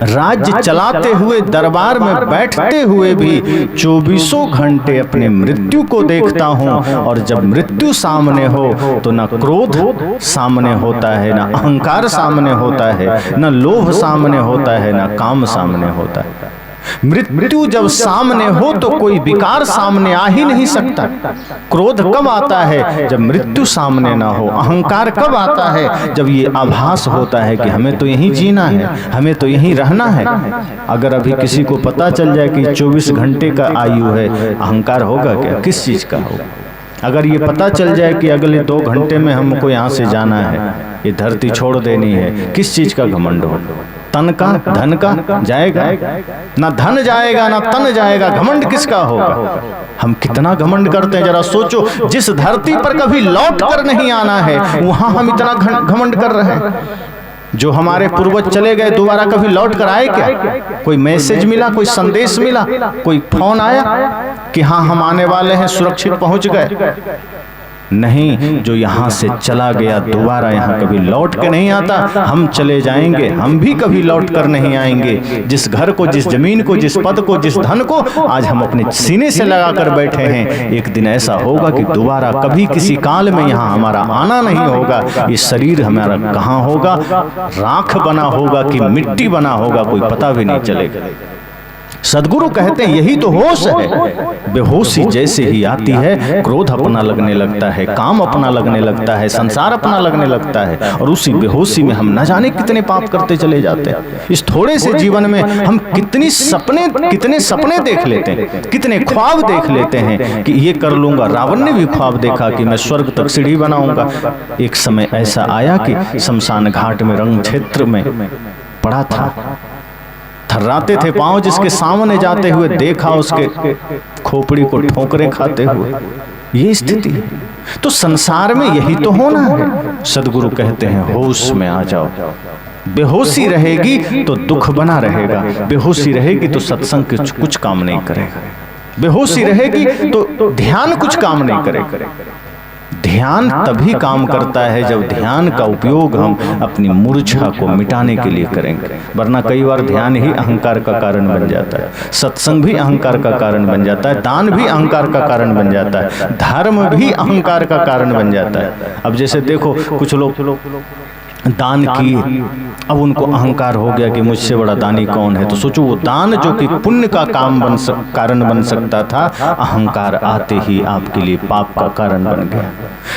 राज्य चलाते हुए, दरबार में बैठते हुए भी 24 घंटे अपने मृत्यु को देखता हूं। और जब मृत्यु सामने हो तो ना क्रोध सामने होता है, ना अहंकार सामने होता है, ना लोभ सामने होता है, ना काम सामने होता है। मृत्यु जब सामने हो तो कोई विकार सामने आ ही नहीं सकता। क्रोध कब आता है? जब मृत्यु सामने ना हो। अहंकार कब आता है? जब ये आभास होता है कि हमें तो यहीं जीना है, हमें तो यहीं रहना है। अगर अभी किसी को पता चल जाए कि 24 घंटे का आयु है, अहंकार होगा क्या? किस चीज का होगा? अगर ये पता चल जाए कि अगले 2 घंटे में हमको यहाँ से जाना है, ये धरती छोड़ देनी है, किस चीज का घमंड हो? तन का, धन का जाएगा? ना धन जाएगा ना तन जाएगा, घमंड किसका होगा? हम कितना घमंड करते हैं, जरा सोचो। जिस धरती पर कभी लौट कर नहीं आना है वहां हम इतना घमंड कर रहे हैं। जो हमारे पूर्वज चले गए दोबारा कभी लौट कर आए क्या? कोई मैसेज मिला, कोई संदेश मिला, कोई फोन आया कि हाँ हम आने वाले हैं, सुरक्षित पहुंच गए? नहीं, जो यहाँ से चला गया दोबारा यहाँ कभी लौट के नहीं आता। हम चले जाएंगे, हम भी कभी लौट कर नहीं आएंगे। जिस घर को, जिस जमीन को, जिस पद को, जिस धन को आज हम अपने सीने से लगा कर बैठे हैं, एक दिन ऐसा होगा कि दोबारा कभी किसी काल में यहाँ हमारा आना नहीं होगा। ये शरीर हमारा कहाँ होगा? राख बना होगा कि मिट्टी बना होगा, कोई पता भी नहीं चलेगा। सदगुरु कहते हैं यही तो होश है। बेहोशी जैसे ही आती है, क्रोध अपना लगने लगता है, काम अपना लगने लगता है, संसार अपना लगने लगता है, और उसी बेहोशी में हम न जाने कितने पाप करते चले जाते हैं। इस थोड़े से जीवन में हम कितने सपने देख लेते हैं, कितने ख्वाब देख लेते हैं कि ये कर लूंगा। रावण ने भी ख्वाब देखा कि मैं स्वर्ग तक सीढ़ी बनाऊंगा। एक समय ऐसा आया कि शमशान घाट में, रण क्षेत्र में पड़ा था, थर्राते थे पांव, जिसके सामने जाते हुए देखा उसके खोपड़ी को ठोकरे खाते हुए। ये स्थिति है। तो संसार में यही तो होना है। सदगुरु कहते हैं होश में आ जाओ। बेहोशी रहेगी तो दुख बना रहेगा, बेहोशी रहेगी तो सत्संग कुछ काम नहीं करेगा, बेहोशी रहेगी तो ध्यान कुछ काम नहीं करेगा। ध्यान तभी काम करता है जब ध्यान का उपयोग हम अपनी मूर्छा को मिटाने के लिए करेंगे, वरना कई बार ध्यान ही अहंकार का कारण बन जाता है, सत्संग भी अहंकार का कारण बन जाता है, दान भी अहंकार का कारण बन जाता है, धर्म भी अहंकार का कारण बन जाता है। अब जैसे देखो कुछ लोग दान किए, अब उनको अहंकार हो गया कि मुझसे बड़ा दानी कौन है, तो सोचो वो दान जो कि पुण्य का कारण बन सकता था, अहंकार आते ही आपके लिए पाप का कारण बन गया।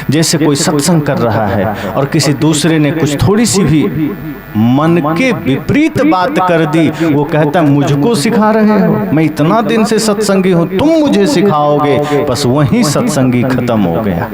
जैसे कोई सत्संग कर रहा है और किसी दूसरे ने कुछ थोड़ी सी भी मन के विपरीत बात कर दी, वो कहता है मुझको सिखा रहे हो, मैं इतना दिन से सत्संगी हूं, तुम मुझे सिखाओगे, बस वहीं सत्संगी खत्म हो गया।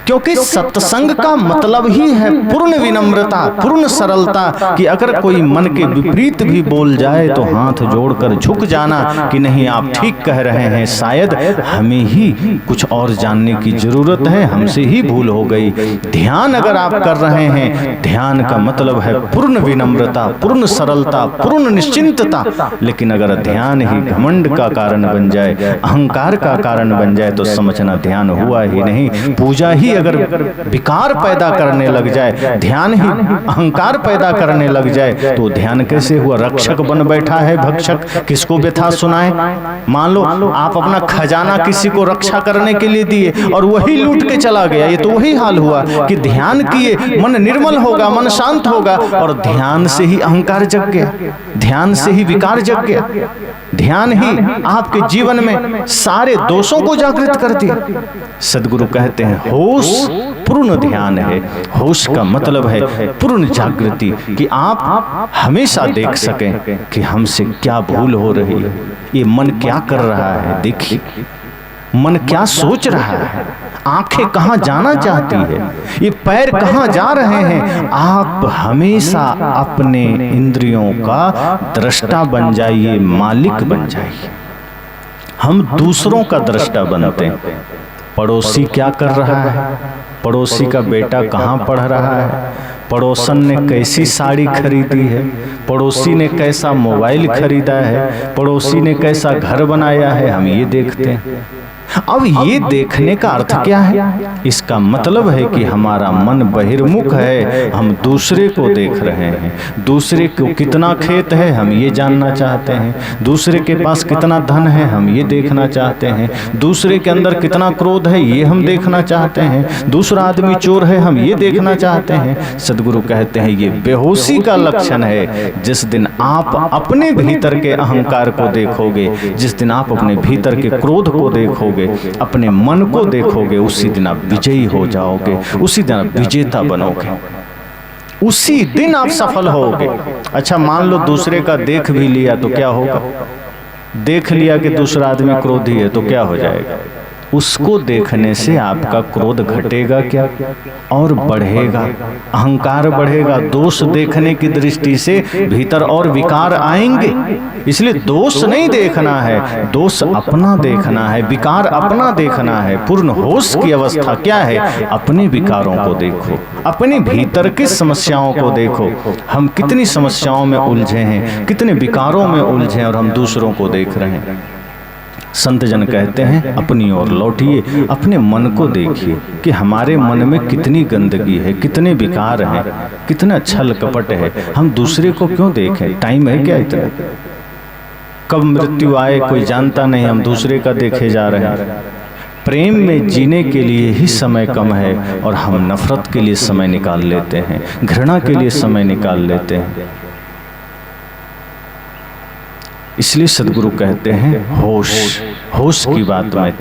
क्योंकि सत्संग का मतलब ही है पूर्ण विनम्रता, पूर्ण सरलता, कि अगर कोई मन के विपरीत भी बोल जाए तो हाथ जोड़कर झुक जाना कि नहीं आप ठीक कह रहे हैं, शायद हमें ही कुछ और जानने की जरूरत है, हमसे ही भूल हो गई। ध्यान अगर आप कर रहे हैं, ध्यान का मतलब है पूर्ण विनम्रता, पूर्ण सरलता, पूर्ण निश्चिंतता। लेकिन अगर ध्यान ही घमंड का कारण बन जाए, अहंकार का कारण बन जाए, तो समझना ध्यान हुआ ही नहीं। पूजा ही अगर विकार पैदा करने लग जाए, ध्यान ही अहंकार पैदा करने लग जाए, तो ध्यान कैसे हुआ? रक्षक बन बैठा है भक्षक, किसको व्यथा सुनाए। मान लो आप अपना खजाना किसी को रक्षा करने के लिए दिए और वही लूट के चला गया, ये तो वही हाल हुआ कि ध्यान किए, मन निर्मल होगा, मन शांत होगा, और ध्यान से ही अहंकार जग गया, ध्यान से ही विकार जग गया। ध्यान ही आपके जीवन में सारे दोषों को जागृत कर दिया। सदगुरु कहते हैं होश पूर्ण ध्यान है। होश का मतलब है पूर्ण जागृति, कि आप हमेशा देख सकें कि हमसे क्या भूल हो रही है, ये मन क्या कर रहा है, देखिए मन क्या सोच रहा है, आंखें कहां जाना चाहती है, ये पैर कहां जा रहे हैं। आप हमेशा अपने इंद्रियों का दृष्टा बन जाइए, मालिक बन जाइए। हम दूसरों का दृष्टा बनते हैं। पड़ोसी क्या कर रहा है, पड़ोसी का बेटा कहाँ पढ़ रहा है, पड़ोसन ने कैसी साड़ी खरीदी है, पड़ोसी ने कैसा मोबाइल खरीदा है, पड़ोसी ने कैसा घर बनाया है, हम ये देखते हैं। अब ये देखने का अर्थ क्या है? इसका मतलब है कि हमारा मन बहिर्मुख है, हम दूसरे को देख रहे हैं। दूसरे को कितना खेत है हम ये जानना चाहते हैं, दूसरे के पास कितना धन है हम ये देखना चाहते हैं, दूसरे के अंदर कितना क्रोध है ये हम देखना चाहते हैं, दूसरा आदमी चोर है हम ये देखना चाहते हैं। सदगुरु कहते हैं ये बेहोशी का लक्षण है। जिस दिन आप अपने भीतर के अहंकार को देखोगे, जिस दिन आप अपने भीतर के क्रोध को देखोगे, अपने मन को देखोगे, उसी दिन आप विजयी हो जाओगे, उसी दिन आप विजेता बनोगे, उसी दिन आप सफल होगे। अच्छा मान लो दूसरे का देख भी लिया तो क्या होगा? देख लिया कि दूसरा आदमी क्रोधी है तो क्या हो जाएगा? उसको देखने से आपका क्रोध घटेगा क्या और बढ़ेगा, अहंकार बढ़ेगा। दोष देखने की दृष्टि से भीतर और विकार आएंगे। इसलिए दोष नहीं देखना है, दोष अपना देखना है, विकार अपना देखना है। पूर्ण होश की अवस्था क्या है? अपने विकारों को देखो, अपने भीतर की समस्याओं को देखो। हम कितनी समस्याओं में उलझे हैं, कितने विकारों में उलझे हैं और हम दूसरों को देख रहे हैं। संत जन कहते हैं अपनी ओर लौटिए, अपने मन को देखिए कि हमारे मन में कितनी गंदगी है, कितने विकार हैं, कितना छल कपट है। हम दूसरे को क्यों देखें? टाइम है क्या इतना? कब मृत्यु आए कोई जानता नहीं, हम दूसरे का देखे जा रहे हैं। प्रेम में जीने के लिए ही समय कम है और हम नफरत के लिए समय निकाल लेते हैं, घृणा के लिए समय निकाल लेते हैं। इसलिए सदगुरु कहते हैं होश, होश की बात मैं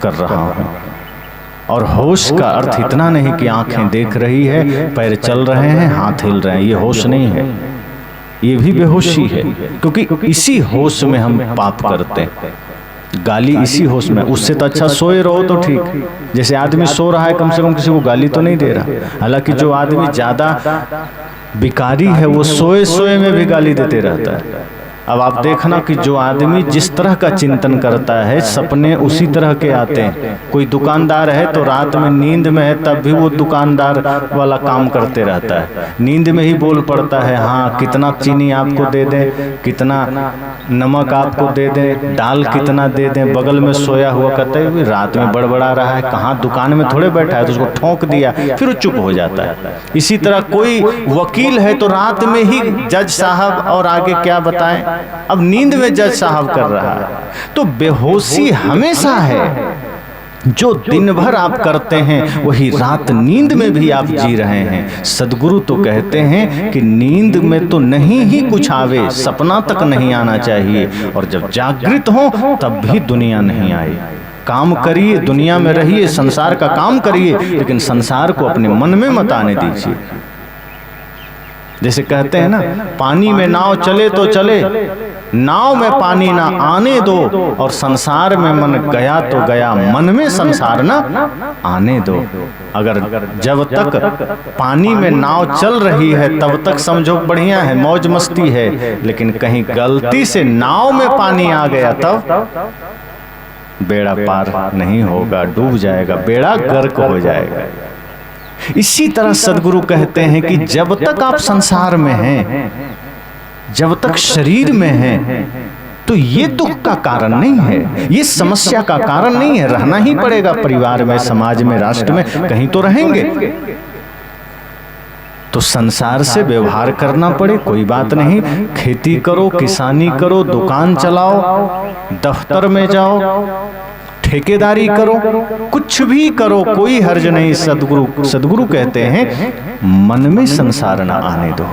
कर रहा हूँ। और होश का अर्थ इतना नहीं कि आंखें देख रही है, पैर चल रहे हैं, हाथ हिल रहे हैं, ये होश नहीं है, ये भी बेहोशी है। क्योंकि इसी होश में हम पाप करते हैं। गाली इसी होश में, उससे तो अच्छा सोए रहो तो ठीक। जैसे आदमी सो रहा है, कम से कम किसी को गाली तो नहीं दे रहा। हालांकि जो आदमी ज्यादा विकारी है वो सोए सोए में भी गाली देते रहता है। अब आप देखना कि जो आदमी जिस तरह का चिंतन करता है सपने उसी तरह के आते हैं। कोई दुकानदार है तो रात में नींद में है तब भी वो दुकानदार वाला काम करते रहता है, नींद में ही बोल पड़ता है हाँ कितना चीनी आपको दे दें, कितना नमक आपको दे दें, दाल कितना दे दें। बगल में सोया हुआ कहता है रात में बड़बड़ा रहा है, कहाँ दुकान में थोड़े बैठा है, तो उसको ठोंक दिया, फिर वो चुप हो जाता है। इसी तरह कोई वकील है तो रात में ही जज साहब और आगे क्या बताएं, अब नींद में जज साहब कर रहा है। तो बेहोशी हमेशा है, जो दिन भर आप करते हैं वही रात नींद में भी आप जी रहे हैं। सदगुरु तो कहते हैं कि नींद में तो नहीं ही कुछ आवे, सपना तक नहीं आना चाहिए, और जब जागृत हो तब भी दुनिया नहीं आए। काम करिए, दुनिया में रहिए, संसार का काम करिए, लेकिन संसार को अपने मन में मत आने दीजिए। जैसे कहते हैं ना, पानी में नाव चले तो चले, नाव में पानी ना आने दो, और संसार में मन गया तो गया, मन में संसार ना आने दो। अगर जब तक पानी में नाव चल रही है तब तक समझो बढ़िया है, मौज मस्ती है, लेकिन कहीं गलती से नाव में पानी आ गया तब बेड़ा पार नहीं होगा, डूब जाएगा, बेड़ा गर्क हो जाएगा। इसी तरह सदगुरु कहते हैं कि जब तक आप संसार में हैं, जब तक शरीर में हैं, तो ये दुख का कारण नहीं है, ये समस्या का कारण नहीं है। रहना ही पड़ेगा, परिवार में, समाज में, राष्ट्र में, कहीं तो रहेंगे। तो संसार से व्यवहार करना पड़े कोई बात नहीं, खेती करो, किसानी करो, दुकान चलाओ, दफ्तर में जाओ, ठेकेदारी करो, कुछ भी करो, कोई हर्ज नहीं। सदगुरु कहते हैं मन में संसार ना आने दो।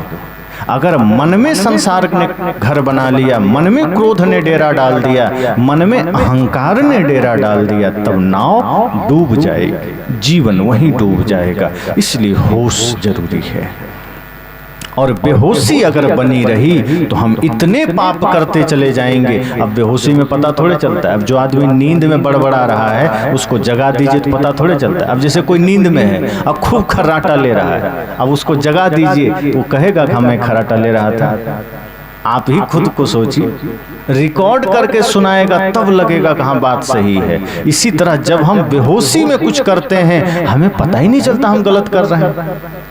अगर मन में संसार ने घर बना लिया, मन में क्रोध ने डेरा डाल दिया, मन में अहंकार ने डेरा डाल दिया, तब नाव डूब जाएगी, जीवन वहीं डूब जाएगा। इसलिए होश जरूरी है। और बेहोशी अगर बनी रही तो हम इतने पाप करते चले जाएंगे। अब बेहोशी में पता थोड़े चलता है। अब जो आदमी नींद में बड़बड़ा रहा है उसको जगा दीजिए तो पता थोड़े चलता है। अब जैसे कोई नींद में है, अब खूब खर्राटा ले रहा है, अब उसको जगा दीजिए तो वो कहेगा कि मैं खर्राटा ले रहा था। आप ही खुद को सोचिए, रिकॉर्ड करके सुनाएगा तब लगेगा कहाँ बात सही है। इसी तरह जब हम बेहोशी में कुछ करते हैं हमें पता ही नहीं चलता हम गलत कर रहे हैं।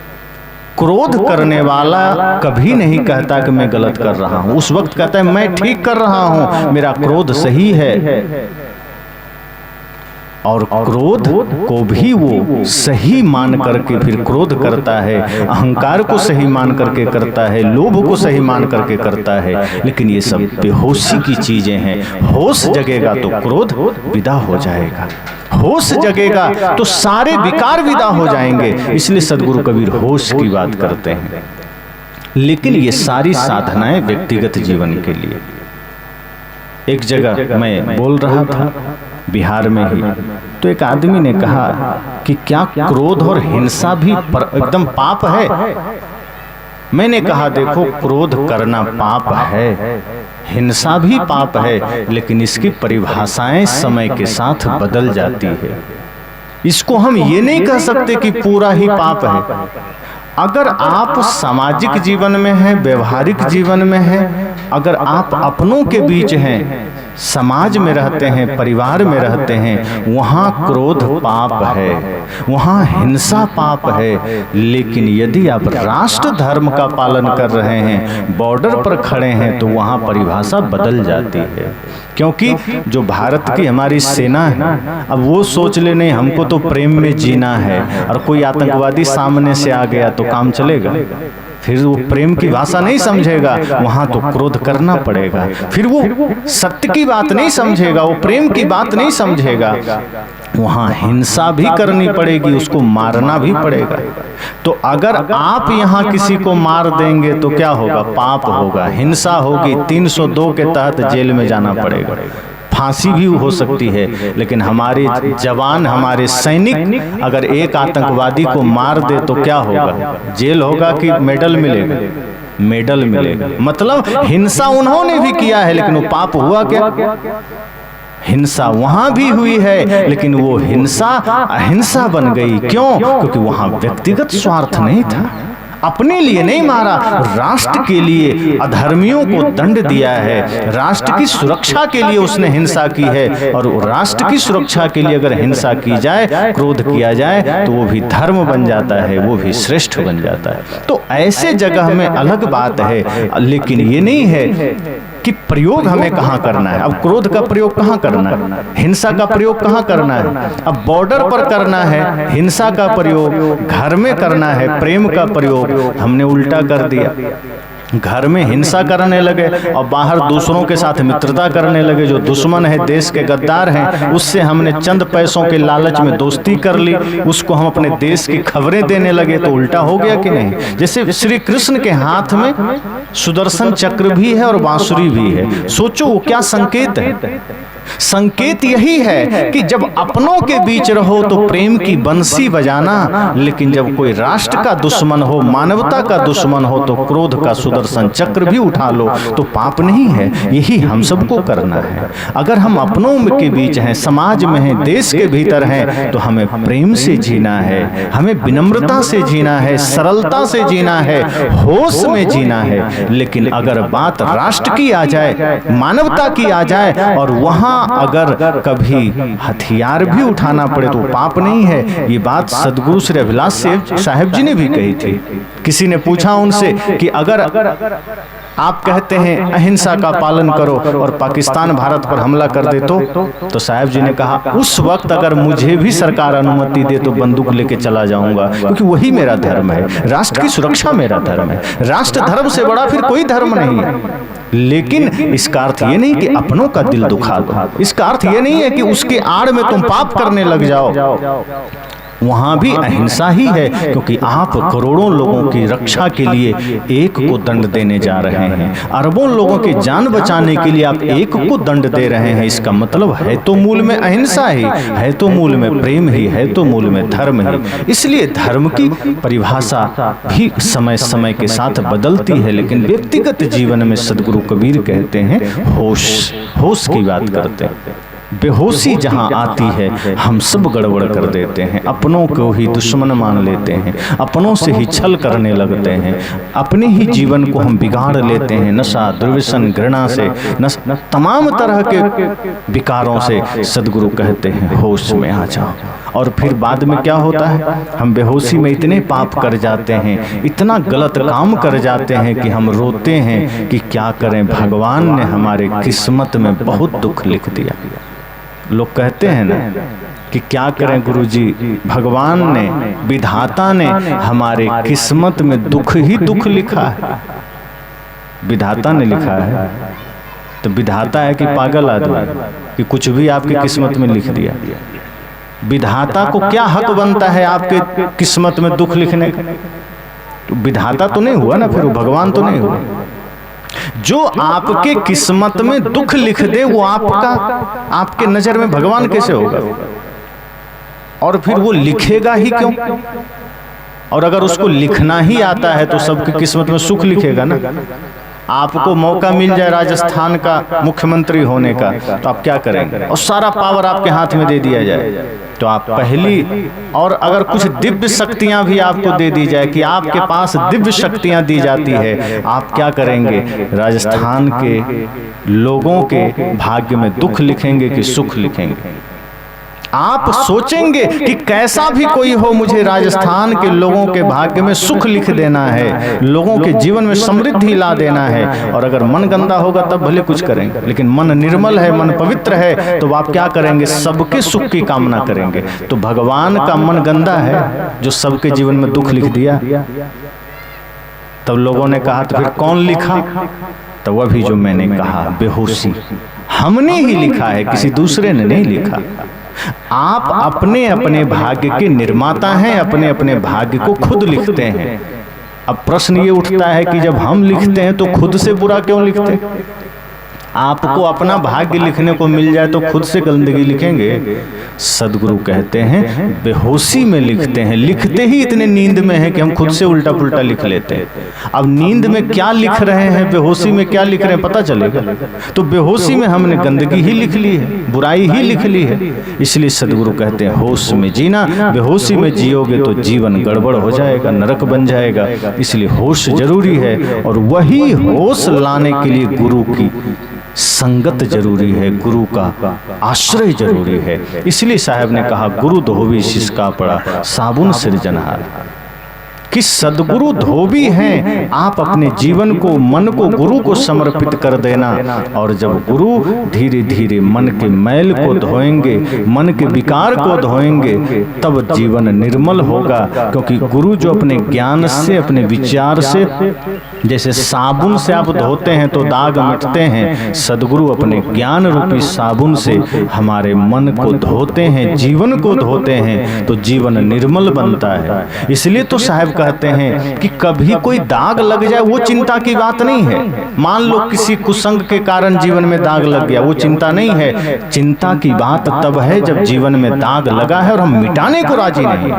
क्रोध करने वाला कभी नहीं कहता कि मैं गलत कर रहा हूं, उस वक्त कहता है मैं ठीक कर रहा हूं, मेरा क्रोध सही है। और क्रोध को भी वो सही मान करके फिर क्रोध करता है, अहंकार को सही मान करके करता है, लोभ को सही मान करके करता है। लेकिन ये सब बेहोशी की चीजें हैं। होश जगेगा तो क्रोध विदा हो जाएगा, होश जगेगा तो सारे विकार विदा हो जाएंगे। इसलिए सदगुरु कबीर होश की बात करते हैं। लेकिन ये सारी साधनाएं व्यक्तिगत जीवन के लिए। एक जगह मैं बोल रहा था बिहार में ही, तो एक आदमी ने कहा कि क्या क्रोध और हिंसा भी एकदम पाप है? मैंने कहा देखो, क्रोध करना पाप है, हिंसा भी पाप है, लेकिन इसकी परिभाषाएं समय के साथ बदल जाती है। इसको हम ये नहीं कह सकते कि पूरा ही पाप है। अगर आप सामाजिक जीवन में हैं, व्यवहारिक जीवन में हैं, अगर आप अपनों के बीच हैं, समाज में रहते हैं, परिवार में रहते हैं, वहाँ क्रोध पाप है, वहाँ हिंसा पाप है। लेकिन यदि आप राष्ट्र धर्म का पालन कर रहे हैं, बॉर्डर पर खड़े हैं, तो वहाँ परिभाषा बदल जाती है। क्योंकि जो भारत की हमारी सेना है, अब वो सोच ले नहीं हमको तो प्रेम में जीना है, और कोई आतंकवादी सामने से आ गया तो काम चलेगा? फिर वो प्रेम की भाषा नहीं समझेगा, वहां तो क्रोध करना पड़ेगा। फिर वो सत्य की बात नहीं समझेगा, वो प्रेम की बात नहीं समझेगा, वहां हिंसा भी करनी पड़ेगी, उसको मारना भी पड़ेगा। तो अगर आप यहाँ किसी को मार देंगे तो क्या होगा? पाप होगा, हिंसा होगी, 302 के तहत जेल में जाना पड़ेगा, फांसी भी हो सकती है। लेकिन हमारे जवान, हमारे सैनिक अगर एक आतंकवादी को मार दे तो क्या होगा? जेल होगा कि मेडल मिलेगा? मेडल मिलेगा। मतलब हिंसा उन्होंने भी किया है, लेकिन वो पाप हुआ क्या? हिंसा वहां भी हुई है, लेकिन वो हिंसा अहिंसा बन गई। क्यों? क्योंकि वहां व्यक्तिगत स्वार्थ नहीं था, अपने लिए नहीं मारा, राष्ट्र के लिए अधर्मियों को दंड दिया है, राष्ट्र की सुरक्षा के लिए उसने हिंसा की है। और राष्ट्र की सुरक्षा के लिए अगर हिंसा की जाए, क्रोध किया जाए, तो वो भी धर्म बन जाता है, वो भी श्रेष्ठ बन जाता है। तो ऐसे जगह में अलग बात है, लेकिन ये नहीं है कि प्रयोग हमें कहां करना है। अब क्रोध का प्रयोग कहां करना है, हिंसा का प्रयोग कहां करना है। अब बॉर्डर पर करना है हिंसा का प्रयोग, घर में करना है प्रेम का प्रयोग। हमने उल्टा कर दिया, घर में हिंसा करने लगे और बाहर दूसरों के साथ मित्रता करने लगे। जो दुश्मन है, देश के गद्दार हैं, उससे हमने चंद पैसों के लालच में दोस्ती कर ली, उसको हम अपने देश की खबरें देने लगे। तो उल्टा हो गया कि नहीं। जैसे श्री कृष्ण के हाथ में सुदर्शन चक्र भी है और बांसुरी भी है। सोचो वो क्या संकेत है। संकेत यही है कि जब अपनों के बीच रहो तो प्रेम की बंसी बजाना, लेकिन जब कोई राष्ट्र का दुश्मन हो, मानवता का दुश्मन हो, तो क्रोध का सुदर्शन चक्र भी उठा लो तो पाप नहीं है। यही हम सबको करना है। अगर हम अपनों के बीच हैं, समाज में हैं, देश के भीतर हैं, तो हमें प्रेम से जीना है, हमें विनम्रता से जीना है, सरलता से जीना है, होश में जीना है। लेकिन अगर बात राष्ट्र की आ जाए, मानवता की आ जाए, और वहां अगर कभी हथियार भी उठाना पड़े तो पाप नहीं है। ये बात सदगुरु श्री अभिलाष साहब जी ने भी कही थी। किसी ने पूछा उनसे कि अगर आप कहते हैं अहिंसा का पालन करो और पाकिस्तान भारत पर हमला कर दे तो साहब जी ने कहा, उस वक्त अगर मुझे भी सरकार अनुमति दे तो बंदूक लेके चला जाऊंगा, क्योंकि वही मेरा धर्म है। राष्ट्र की सुरक्षा मेरा धर्म है। राष्ट्र धर्म से बड़ा फिर कोई धर्म नहीं है। लेकिन इसका अर्थ ये नहीं कि अपनों का दिल दुखा दो, इसका अर्थ ये नहीं है कि उसके आड़ में तुम पाप करने लग जाओ। वहां भी अहिंसा ही है, क्योंकि आप करोड़ों लोगों की रक्षा के लिए एक को दंड देने जा रहे हैं। अरबों लोगों की जान बचाने के लिए आप एक को दंड दे रहे हैं। इसका मतलब है तो मूल में अहिंसा ही है, तो मूल में प्रेम ही है, तो मूल में धर्म ही। इसलिए धर्म की परिभाषा भी समय समय के साथ बदलती है, लेकिन व्यक्तिगत जीवन में सदगुरु कबीर कहते हैं होश, होश की बात करते हैं। बेहोशी जहां आती है हम सब गड़बड़ कर देते हैं, अपनों को ही दुश्मन मान लेते हैं, अपनों से ही छल करने लगते हैं, अपने ही जीवन को हम बिगाड़ लेते हैं। नशा, दुर्व्यसन, घृणा से, तमाम तरह के विकारों से सदगुरु कहते हैं होश में आ जाओ। और फिर बाद में क्या होता है, हम बेहोशी में इतने पाप कर जाते हैं, इतना गलत काम कर जाते हैं कि हम रोते हैं कि क्या करें, भगवान ने हमारे किस्मत में बहुत दुख लिख दिया। लोग कहते हैं ना कि क्या करें गुरुजी, भगवान ने, विधाता ने हमारे किस्मत में दुख ही दुख लिखा है। विधाता ने लिखा है तो विधाता है कि पागल आदमी कि कुछ भी आपकी किस्मत में लिख दिया। विधाता को क्या हक बनता है आपके किस्मत में दुख लिखने का? तो विधाता तो नहीं हुआ ना, फिर वो भगवान तो नहीं हुआ। जो आपके किस्मत में दुख लिख दे वो आपका, आपके नजर में भगवान कैसे होगा? और फिर वो लिखेगा ही क्यों? और अगर उसको लिखना ही आता है तो सबकी किस्मत में सुख लिखेगा ना। आपको मौका मिल जाए राजस्थान का मुख्यमंत्री होने का तो आप क्या करेंगे? और सारा पावर आपके हाथ में दे दिया जाए तो आप पहली, और अगर कुछ दिव्य शक्तियां भी आपको दे दी जाए कि आपके पास दिव्य शक्तियां दी जाती है, आप क्या करेंगे? राजस्थान के लोगों के भाग्य में दुख लिखेंगे कि सुख लिखेंगे? आप सोचेंगे कि कैसा भी कोई हो, मुझे राजस्थान के लोगों के भाग्य में सुख लिख देना है, लोगों के जीवन में समृद्धि ला देना है। और अगर मन गंदा होगा तब भले कुछ करेंगे, लेकिन मन निर्मल है, मन पवित्र है, तो आप क्या करेंगे? सबके सुख की कामना करेंगे। तो भगवान का मन गंदा है जो सबके जीवन में दुख लिख दिया। तब लोगों ने कहा तो फिर कौन लिखा? तो वह भी जो मैंने कहा, बेहोशी। हमने ही लिखा है, किसी दूसरे ने नहीं लिखा। आप अपने अपने भाग्य के निर्माता हैं, अपने अपने भाग्य को खुद लिखते हैं। अब प्रश्न ये उठता है कि जब हम लिखते हैं तो खुद से बुरा क्यों लिखते हैं? आपको अपना भाग्य लिखने को मिल जाए तो खुद से गंदगी लिखेंगे? सदगुरु कहते हैं बेहोशी में लिखते हैं, लिखते ही इतने नींद में है कि हम खुद से उल्टा पुल्टा लिख लेते हैं। अब नींद में क्या लिख रहे हैं, बेहोशी में क्या लिख रहे हैं पता चलेगा। तो बेहोशी में हमने गंदगी ही लिख ली है, बुराई ही लिख ली है। इसलिए सदगुरु कहते हैं होश में जीना, बेहोशी में जियोगे तो जीवन गड़बड़ हो जाएगा, नरक बन जाएगा। इसलिए होश जरूरी है, और वही होश लाने के लिए गुरु की संगत जरूरी है, गुरु का आश्रय जरूरी है। इसलिए साहब ने कहा गुरु धोबी सिसका पड़ा, साबुन सिरजनहार। कि सदगुरु धोबी हैं, आप अपने जीवन को, मन को गुरु को समर्पित कर देना। और जब गुरु धीरे धीरे मन के मैल को धोएंगे, मन के विकार को धोएंगे, तब जीवन निर्मल होगा। क्योंकि गुरु जो अपने ज्ञान से, अपने विचार से, जैसे साबुन से आप धोते हैं तो दाग मिटते हैं, सदगुरु अपने ज्ञान रूपी साबुन से हमारे मन को धोते हैं, जीवन को धोते हैं, तो जीवन निर्मल बनता है। इसलिए तो साहब कहते हैं कि कभी कोई दाग लग जाए वो चिंता की बात नहीं है। मान लो किसी कुसंग के कारण जीवन में दाग लग गया, वो चिंता नहीं है। चिंता की बात तब है जब जीवन में दाग लगा है और हम मिटाने को राजी नहीं।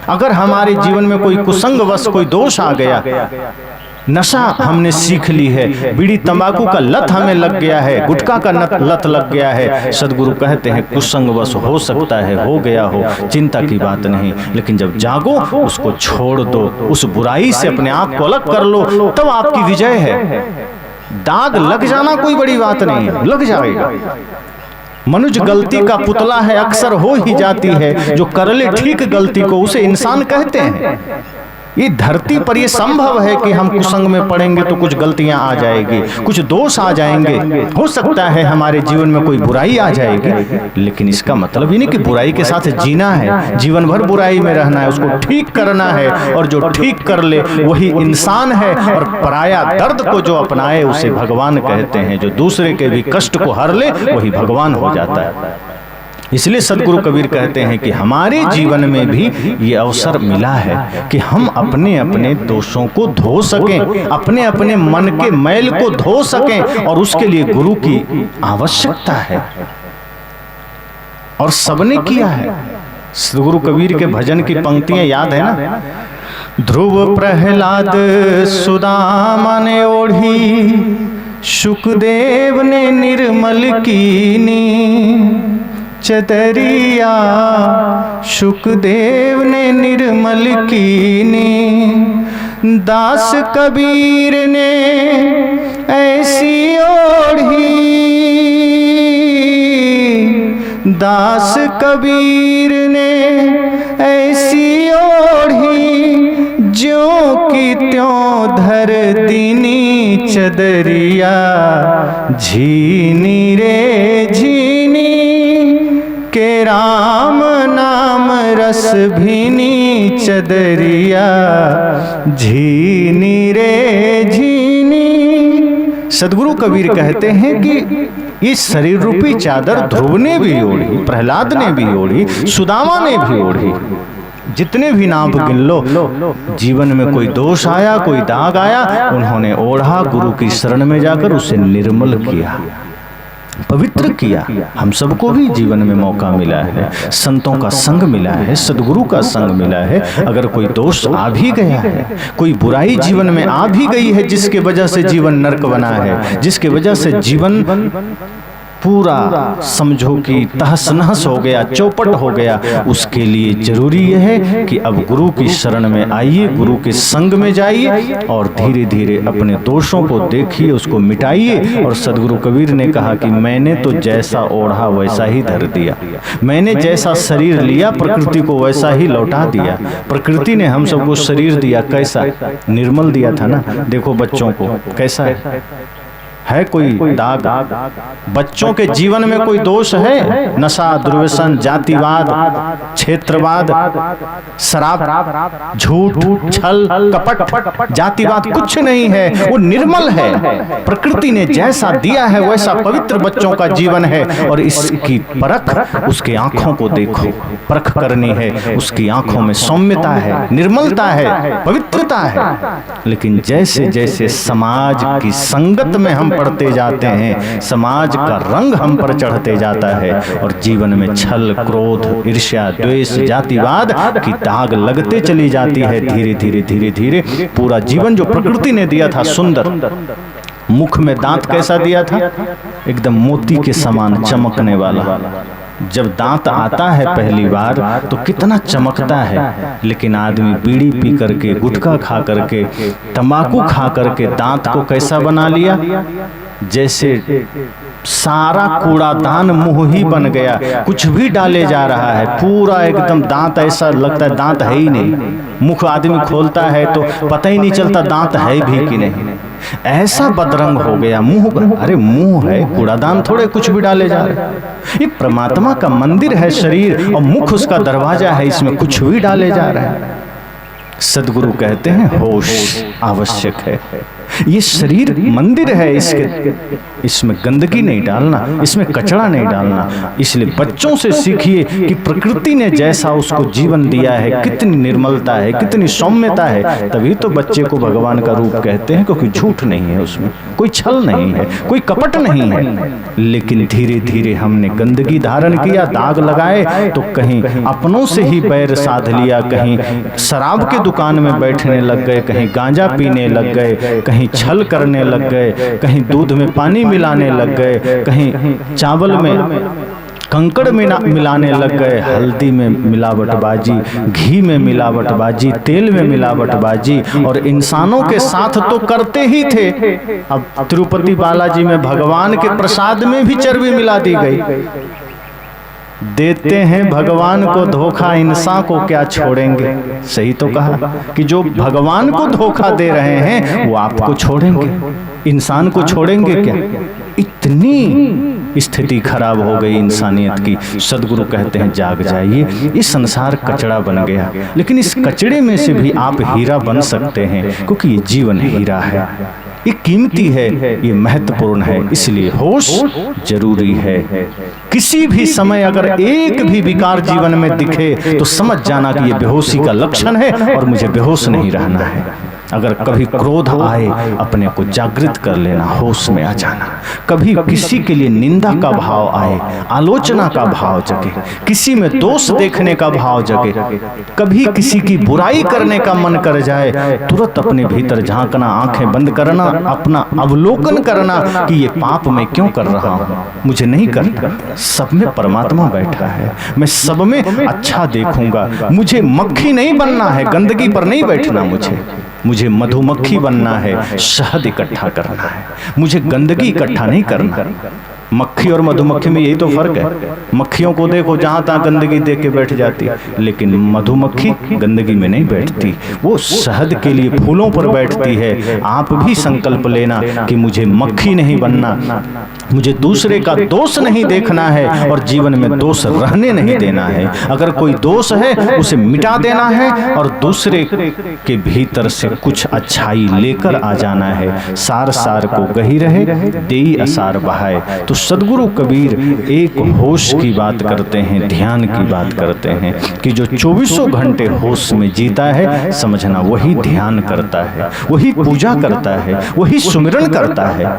अगर हमारे जीवन में कोई कुसंगवश कोई दोष आ गया, नशा हमने सीख ली है, बीड़ी तंबाकू का लत हमें लग गया है, गुटखा का लत लग गया है, सदगुरु कहते हैं कुसंगवश हो सकता है, हो गया हो, चिंता की बात नहीं। लेकिन जब जागो उसको छोड़ दो, उस बुराई से अपने आप को अलग कर लो, तब आपकी विजय है। दाग लग जाना कोई बड़ी बात नहीं है, लग जाएगा। मनुष्य गलती का पुतला है, अक्सर हो ही जाती है। जो कर ले ठीक गलती को उसे इंसान कहते हैं। ये धरती पर ये संभव है कि हम कुसंग में पड़ेंगे तो कुछ गलतियां आ जाएगी, कुछ दोष आ जाएंगे, हो सकता है हमारे जीवन में कोई बुराई आ जाएगी। लेकिन इसका मतलब ही नहीं कि बुराई के साथ जीना है, जीवन भर बुराई में रहना है, उसको ठीक करना है। और जो ठीक कर ले वही इंसान है। और पराया दर्द को जो अपनाए उसे भगवान कहते हैं। जो दूसरे के भी कष्ट को हर ले वही भगवान हो जाता है। इसलिए सदगुरु कबीर कहते हैं कि हमारे जीवन में भी ये अवसर मिला है कि हम अपने अपने दोषों को धो सकें, अपने अपने मन के मैल को धो सकें, और उसके लिए गुरु की आवश्यकता है। और सबने किया है। सदगुरु कबीर के भजन की पंक्तियां याद है ना? ध्रुव प्रहलाद सुदामा ने ओढ़ी, शुकदेव ने निर्मल कीनी चदरिया, शुकदेव ने निर्मल कीनी, दास कबीर ने ऐसी ओढ़ी, दास कबीर ने ऐसी ओढ़ी, ज्यों की त्यों धर दीनी चदरिया, झीनी रे झीनी के राम नाम रस भीनी चदरिया, झीनी रे झीनी। सदगुरु कबीर कहते हैं कि ये शरीर रूपी चादर ध्रुव ने भी ओढ़ी, प्रहलाद ने भी ओढ़ी, सुदामा ने भी ओढ़ी। जितने भी नाम गिन लो, जीवन में कोई दोष आया, कोई दाग आया, उन्होंने ओढ़ा, गुरु की शरण में जाकर उसे निर्मल किया, पवित्र किया। हम सबको भी जीवन में मौका मिला है, संतों का संग मिला है, सदगुरु का संग मिला है। अगर कोई दोष आ भी गया है, कोई बुराई जीवन में आ भी गई है जिसके वजह से जीवन नरक बना है, जिसके वजह से जीवन पूरा समझो कि तहस नहस हो गया, चौपट हो गया, उसके लिए जरूरी यह है कि अब गुरु की शरण में आइए, गुरु के संग में जाइए और धीरे धीरे अपने दोषों को देखिए, उसको मिटाइए। और सदगुरु कबीर ने कहा कि मैंने तो जैसा ओढ़ा वैसा ही धर दिया, मैंने जैसा शरीर लिया प्रकृति को वैसा ही लौटा दिया। प्रकृति ने हम सबको शरीर दिया, कैसा निर्मल दिया था ना। देखो बच्चों को कैसा है कोई दाग? बच्चों के जीवन में कोई दोष है? नशा, दुर्व्यसन, जातिवाद, क्षेत्रवाद, शराब, झूठ, छल, कपट, जातिवाद कुछ नहीं है, वो निर्मल है। प्रकृति ने जैसा दिया है वैसा पवित्र बच्चों का जीवन है। और इसकी परख उसके आंखों को देखो, परख करनी है। उसकी आंखों में सौम्यता है, निर्मलता है, पवित्रता है। लेकिन जैसे जैसे समाज की संगत में हम पढ़ते जाते हैं, समाज का रंग हम पर चढ़ते जाता है और जीवन में छल, क्रोध, ईर्ष्या, द्वेष, जातिवाद की दाग लगते चली जाती है। धीरे धीरे धीरे धीरे पूरा जीवन जो प्रकृति ने दिया था सुंदर, मुख में दांत कैसा दिया था, एकदम मोती के समान चमकने वाला। जब दांत आता है पहली बार तो कितना चमकता है, लेकिन आदमी बीड़ी पी करके, गुटखा खा करके, तंबाकू खा करके दांत को कैसा बना लिया, जैसे सारा कूड़ादान मुंह ही बन गया, कुछ भी डाले जा रहा है, पूरा एकदम दांत ऐसा लगता है दांत है ही नहीं। मुख आदमी खोलता है तो पता ही नहीं चलता दांत है भी कि नहीं, ऐसा बदरंग हो गया मुंह। अरे मुंह है, कूड़ादान थोड़े कुछ भी डाले जा रहे। ये परमात्मा का मंदिर है शरीर और मुख उसका दरवाजा है, इसमें कुछ भी डाले जा रहे हैं। सदगुरु कहते हैं होश आवश्यक है। ये शरीर मंदिर है, इसमें गंदगी नहीं डालना, इसमें कचरा नहीं डालना। इसलिए बच्चों से सीखिए कि प्रकृति ने जैसा उसको जीवन दिया है, कितनी निर्मलता है, कितनी सौम्यता है, तभी तो बच्चे को भगवान का रूप कहते हैं, क्योंकि झूठ नहीं है उसमें, कोई छल नहीं है, कोई कपट नहीं है। लेकिन धीरे धीरे हमने गंदगी धारण किया, दाग लगाए, तो कहीं अपनों से ही बैर साध लिया, कहीं शराब के दुकान में बैठने लग गए, कहीं गांजा पीने लग गए, कहीं छल करने लग गए, कहीं दूध में पानी मिलाने लग गए, कहीं चावल में कंकड़ मिलाने लग गए, हल्दी में मिलावटबाजी, घी में मिलावटबाजी, तेल में मिलावटबाजी, और इंसानों के साथ तो करते ही थे। अब तिरुपति बालाजी में भगवान के प्रसाद में भी चर्बी मिला दी गई। देते हैं भगवान को धोखा, इंसान को क्या छोड़ेंगे। सही तो कहा कि जो भगवान को धोखा दे रहे हैं वो आपको छोड़ेंगे, इंसान को छोड़ेंगे क्या। इतनी स्थिति खराब हो गई इंसानियत की। सदगुरु कहते हैं जाग जाइए, ये संसार कचड़ा बन गया, लेकिन इस कचड़े में से भी आप हीरा बन सकते हैं, क्योंकि ये जीवन हीरा है, ये कीमती है, ये महत्वपूर्ण है। इसलिए होश जरूरी है। किसी भी समय अगर एक भी विकार जीवन में दिखे तो समझ जाना कि ये बेहोशी का लक्षण है और मुझे बेहोश नहीं रहना है। अगर कभी क्रोध आए, अपने को जागृत कर लेना, होश में आ जाना। कभी किसी के लिए निंदा का भाव आए, आलोचना का भाव जगे, किसी में दोष देखने का भाव जगे, कभी किसी की बुराई करने का मन कर जाए, तुरंत अपने भीतर झांकना, आंखें बंद करना, अपना अवलोकन करना कि ये पाप मैं क्यों कर रहा हूँ, मुझे नहीं करना। सब में परमात्मा बैठा है, मैं सब में अच्छा देखूंगा। मुझे मक्खी नहीं बनना है, गंदगी पर नहीं बैठना, मुझे मधुमक्खी बनना है, शहद इकट्ठा करना है, मुझे गंदगी इकट्ठा नहीं करना। मक्खी और मधुमक्खी में यही तो फर्क है। मक्खियों को देखो जहां तहां गंदगी देख के बैठ जाती, लेकिन मधुमक्खी गंदगी में नहीं बैठती, वो शहद के लिए फूलों पर बैठती है। आप भी संकल्प लेना कि मुझे मक्खी नहीं बनना, मुझे दूसरे का दोष नहीं देखना है और जीवन में दोष रहने नहीं देना है। अगर कोई दोष है उसे मिटा देना है और दूसरे के भीतर से कुछ अच्छाई लेकर आ जाना है। सार सार को गही रहे, देई असार बहाए। तो सदगुरु कबीर एक होश की बात करते हैं, ध्यान की बात करते हैं कि जो 24 घंटे होश में जीता है, समझना वही ध्यान करता है, वही पूजा करता है, वही सुमिरन करता है।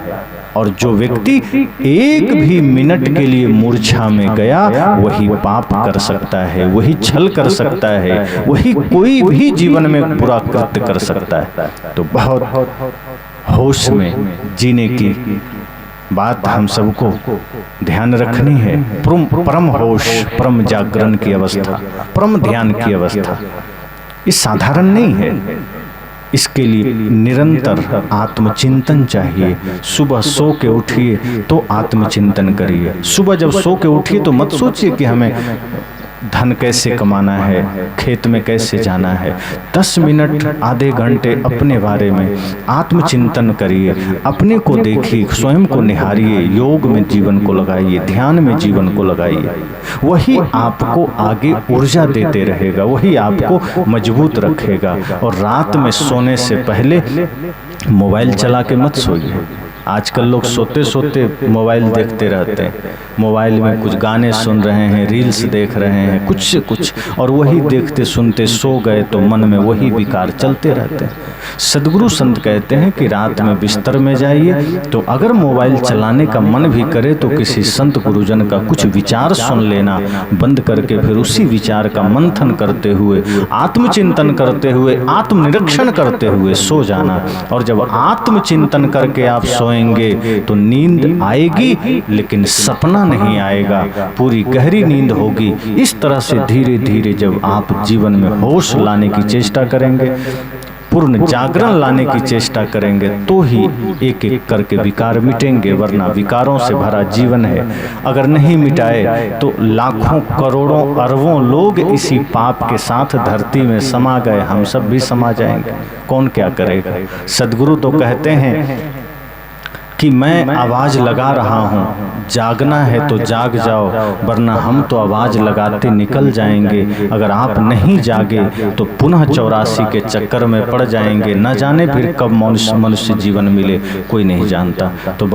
और जो व्यक्ति एक भी मिनट के लिए मूर्छा में गया, वही पाप कर सकता है, वही छल कर सकता है, वही कोई भी जीवन में बुरा कृत्य कर सकता है। तो बहुत होश में जीने की बात हम सबको ध्यान रखनी है। परम होश, परम जागरण की अवस्था, परम ध्यान की अवस्था, ये साधारण नहीं है। इसके लिए निरंतर आत्मचिंतन चाहिए। सुबह सो के उठिए तो आत्मचिंतन करिए। सुबह जब सो के उठिए तो मत सोचिए कि हमें धन कैसे कमाना है, खेत में कैसे जाना है। 10 मिनट आधे घंटे अपने बारे में आत्मचिंतन करिए, अपने को देखिए, स्वयं को निहारिए, योग में जीवन को लगाइए, ध्यान में जीवन को लगाइए। वही आपको आगे ऊर्जा देते रहेगा, वही आपको मजबूत रखेगा। और रात में सोने से पहले मोबाइल चला के मत सोइए। आजकल लोग सोते सोते मोबाइल देखते रहते हैं, मोबाइल में कुछ गाने सुन रहे हैं, रील्स देख रहे हैं, कुछ से कुछ, और वही देखते सुनते सो गए तो मन में वही विकार चलते रहते हैं। सदगुरु संत कहते हैं कि रात में बिस्तर में जाइए तो अगर मोबाइल चलाने का मन भी करे तो किसी संत गुरुजन का कुछ विचार सुन लेना, बंद करके फिर उसी विचार का मंथन करते हुए, आत्मचिंतन करते हुए, आत्मनिरीक्षण करते हुए सो जाना। और जब आत्मचिंतन करके आप सोएंगे तो नींद आएगी लेकिन सपना नहीं आएगा, पूरी गहरी नींद होगी। इस तरह से धीरे धीरे जब आप जीवन में होश लाने की चेष्टा करेंगे, पूर्ण जागरण लाने की चेष्टा करेंगे, तो ही एक एक करके विकार मिटेंगे, वरना विकारों से भरा जीवन है। अगर नहीं मिटाए तो लाखों करोड़ों अरबों लोग इसी पाप के साथ धरती में समा गए, हम सब भी समा जाएंगे, कौन क्या करेगा। सदगुरु तो कहते हैं कि मैं आवाज लगा रहा हूँ, जागना है तो जाग जाओ, वरना हम तो आवाज लगाते निकल जाएंगे। अगर आप नहीं जागे तो पुनः 84 के चक्कर में पड़ जाएंगे, न जाने फिर कब मनुष्य जीवन मिले, कोई नहीं जानता। तो